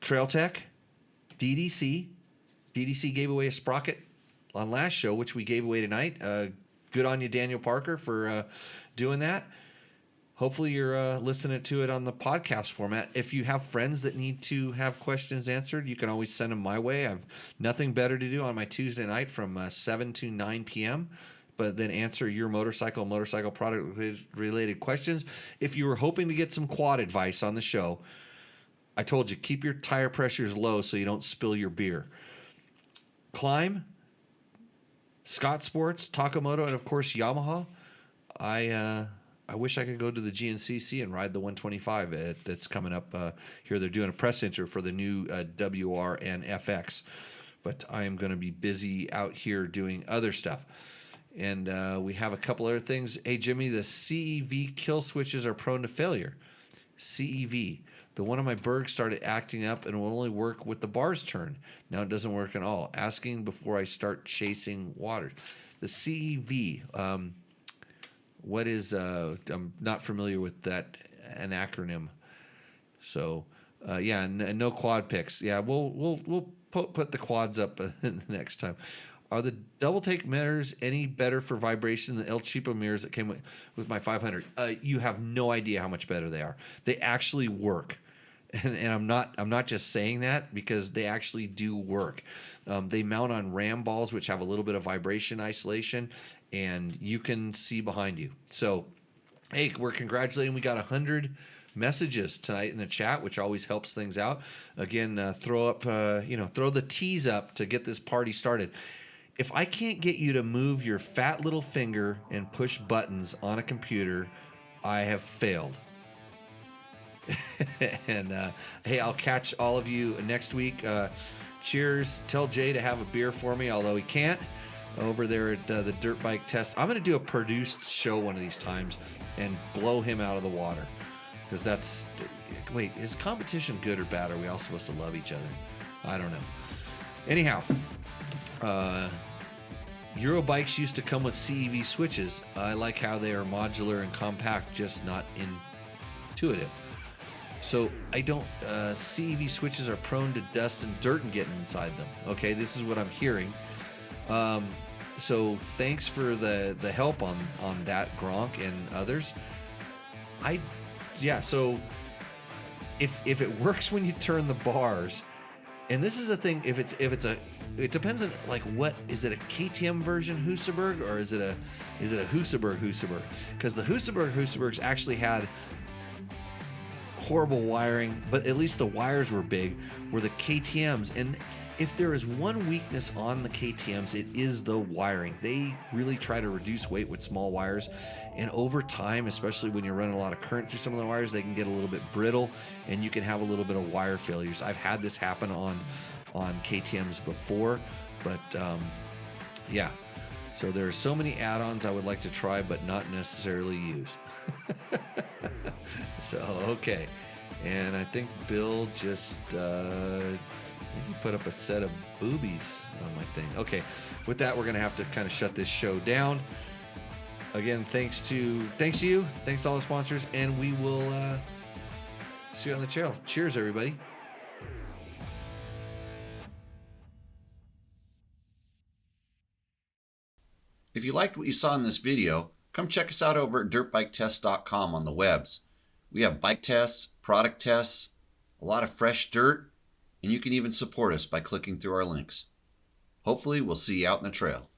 Trail Tech. DDC gave away a Sprocket on last show, which we gave away tonight. Good on you, Daniel Parker, for doing that. Hopefully you're listening to it on the podcast format. If you have friends that need to have questions answered, you can always send them my way. I have nothing better to do on my Tuesday night from 7 to 9 p.m., but then answer your motorcycle product related questions. If you were hoping to get some quad advice on the show, I told you, keep your tire pressures low so you don't spill your beer. Climb, Scott Sports, Takamoto, and of course Yamaha. I wish I could go to the GNCC and ride the 125 that's coming up here. They're doing a press intro for the new WR and FX, but I am going to be busy out here doing other stuff. And we have a couple other things. Hey, Jimmy, the CEV kill switches are prone to failure. CEV. The one on my Berg started acting up and will only work with the bars turned. Now it doesn't work at all. Asking before I start chasing water. The CEV. What is? I'm not familiar with that an acronym. So, yeah, no quad picks. Yeah, we'll put the quads up next time. Are the double take mirrors any better for vibration than El Cheapo mirrors that came with my 500? You have no idea how much better they are. They actually work, and I'm not just saying that because they actually do work. They mount on ram balls, which have a little bit of vibration isolation, and you can see behind you. So, hey, we're congratulating. We got 100 messages tonight in the chat, which always helps things out. Again, throw the teas up to get this party started. If I can't get you to move your fat little finger and push buttons on a computer, I have failed. And hey, I'll catch all of you next week. Cheers. Tell Jay to have a beer for me, although he can't, over there at the Dirt Bike Test. I'm going to do a produced show one of these times and blow him out of the water. Because that's... Wait, is competition good or bad? Are we all supposed to love each other? I don't know. Anyhow... Eurobikes used to come with CEV switches. I like how they are modular and compact, just not intuitive. So I don't. CEV switches are prone to dust and dirt and getting inside them. Okay, this is what I'm hearing. So thanks for the help on that, Gronk and others. So if it works when you turn the bars. And this is the thing, it depends on, like, what is it, a KTM version Husaberg, or is it a Husaberg? Because the Husabergs actually had horrible wiring, but at least the wires were big, were the KTMs. And if there is one weakness on the KTMs, it is the wiring. They really try to reduce weight with small wires, and over time, especially when you're running a lot of current through some of the wires, they can get a little bit brittle, and you can have a little bit of wire failures. I've had this happen on KTMs before, but yeah. So there are so many add-ons I would like to try, but not necessarily use. So, okay. And I think Bill just he put up a set of boobies on my thing. Okay, with that, we're going to have to kind of shut this show down. Again, thanks to you, thanks to all the sponsors, and we will see you on the trail. Cheers, everybody. If you liked what you saw in this video, come check us out over at dirtbiketest.com on the webs. We have bike tests, product tests, a lot of fresh dirt, and you can even support us by clicking through our links. Hopefully, we'll see you out in the trail.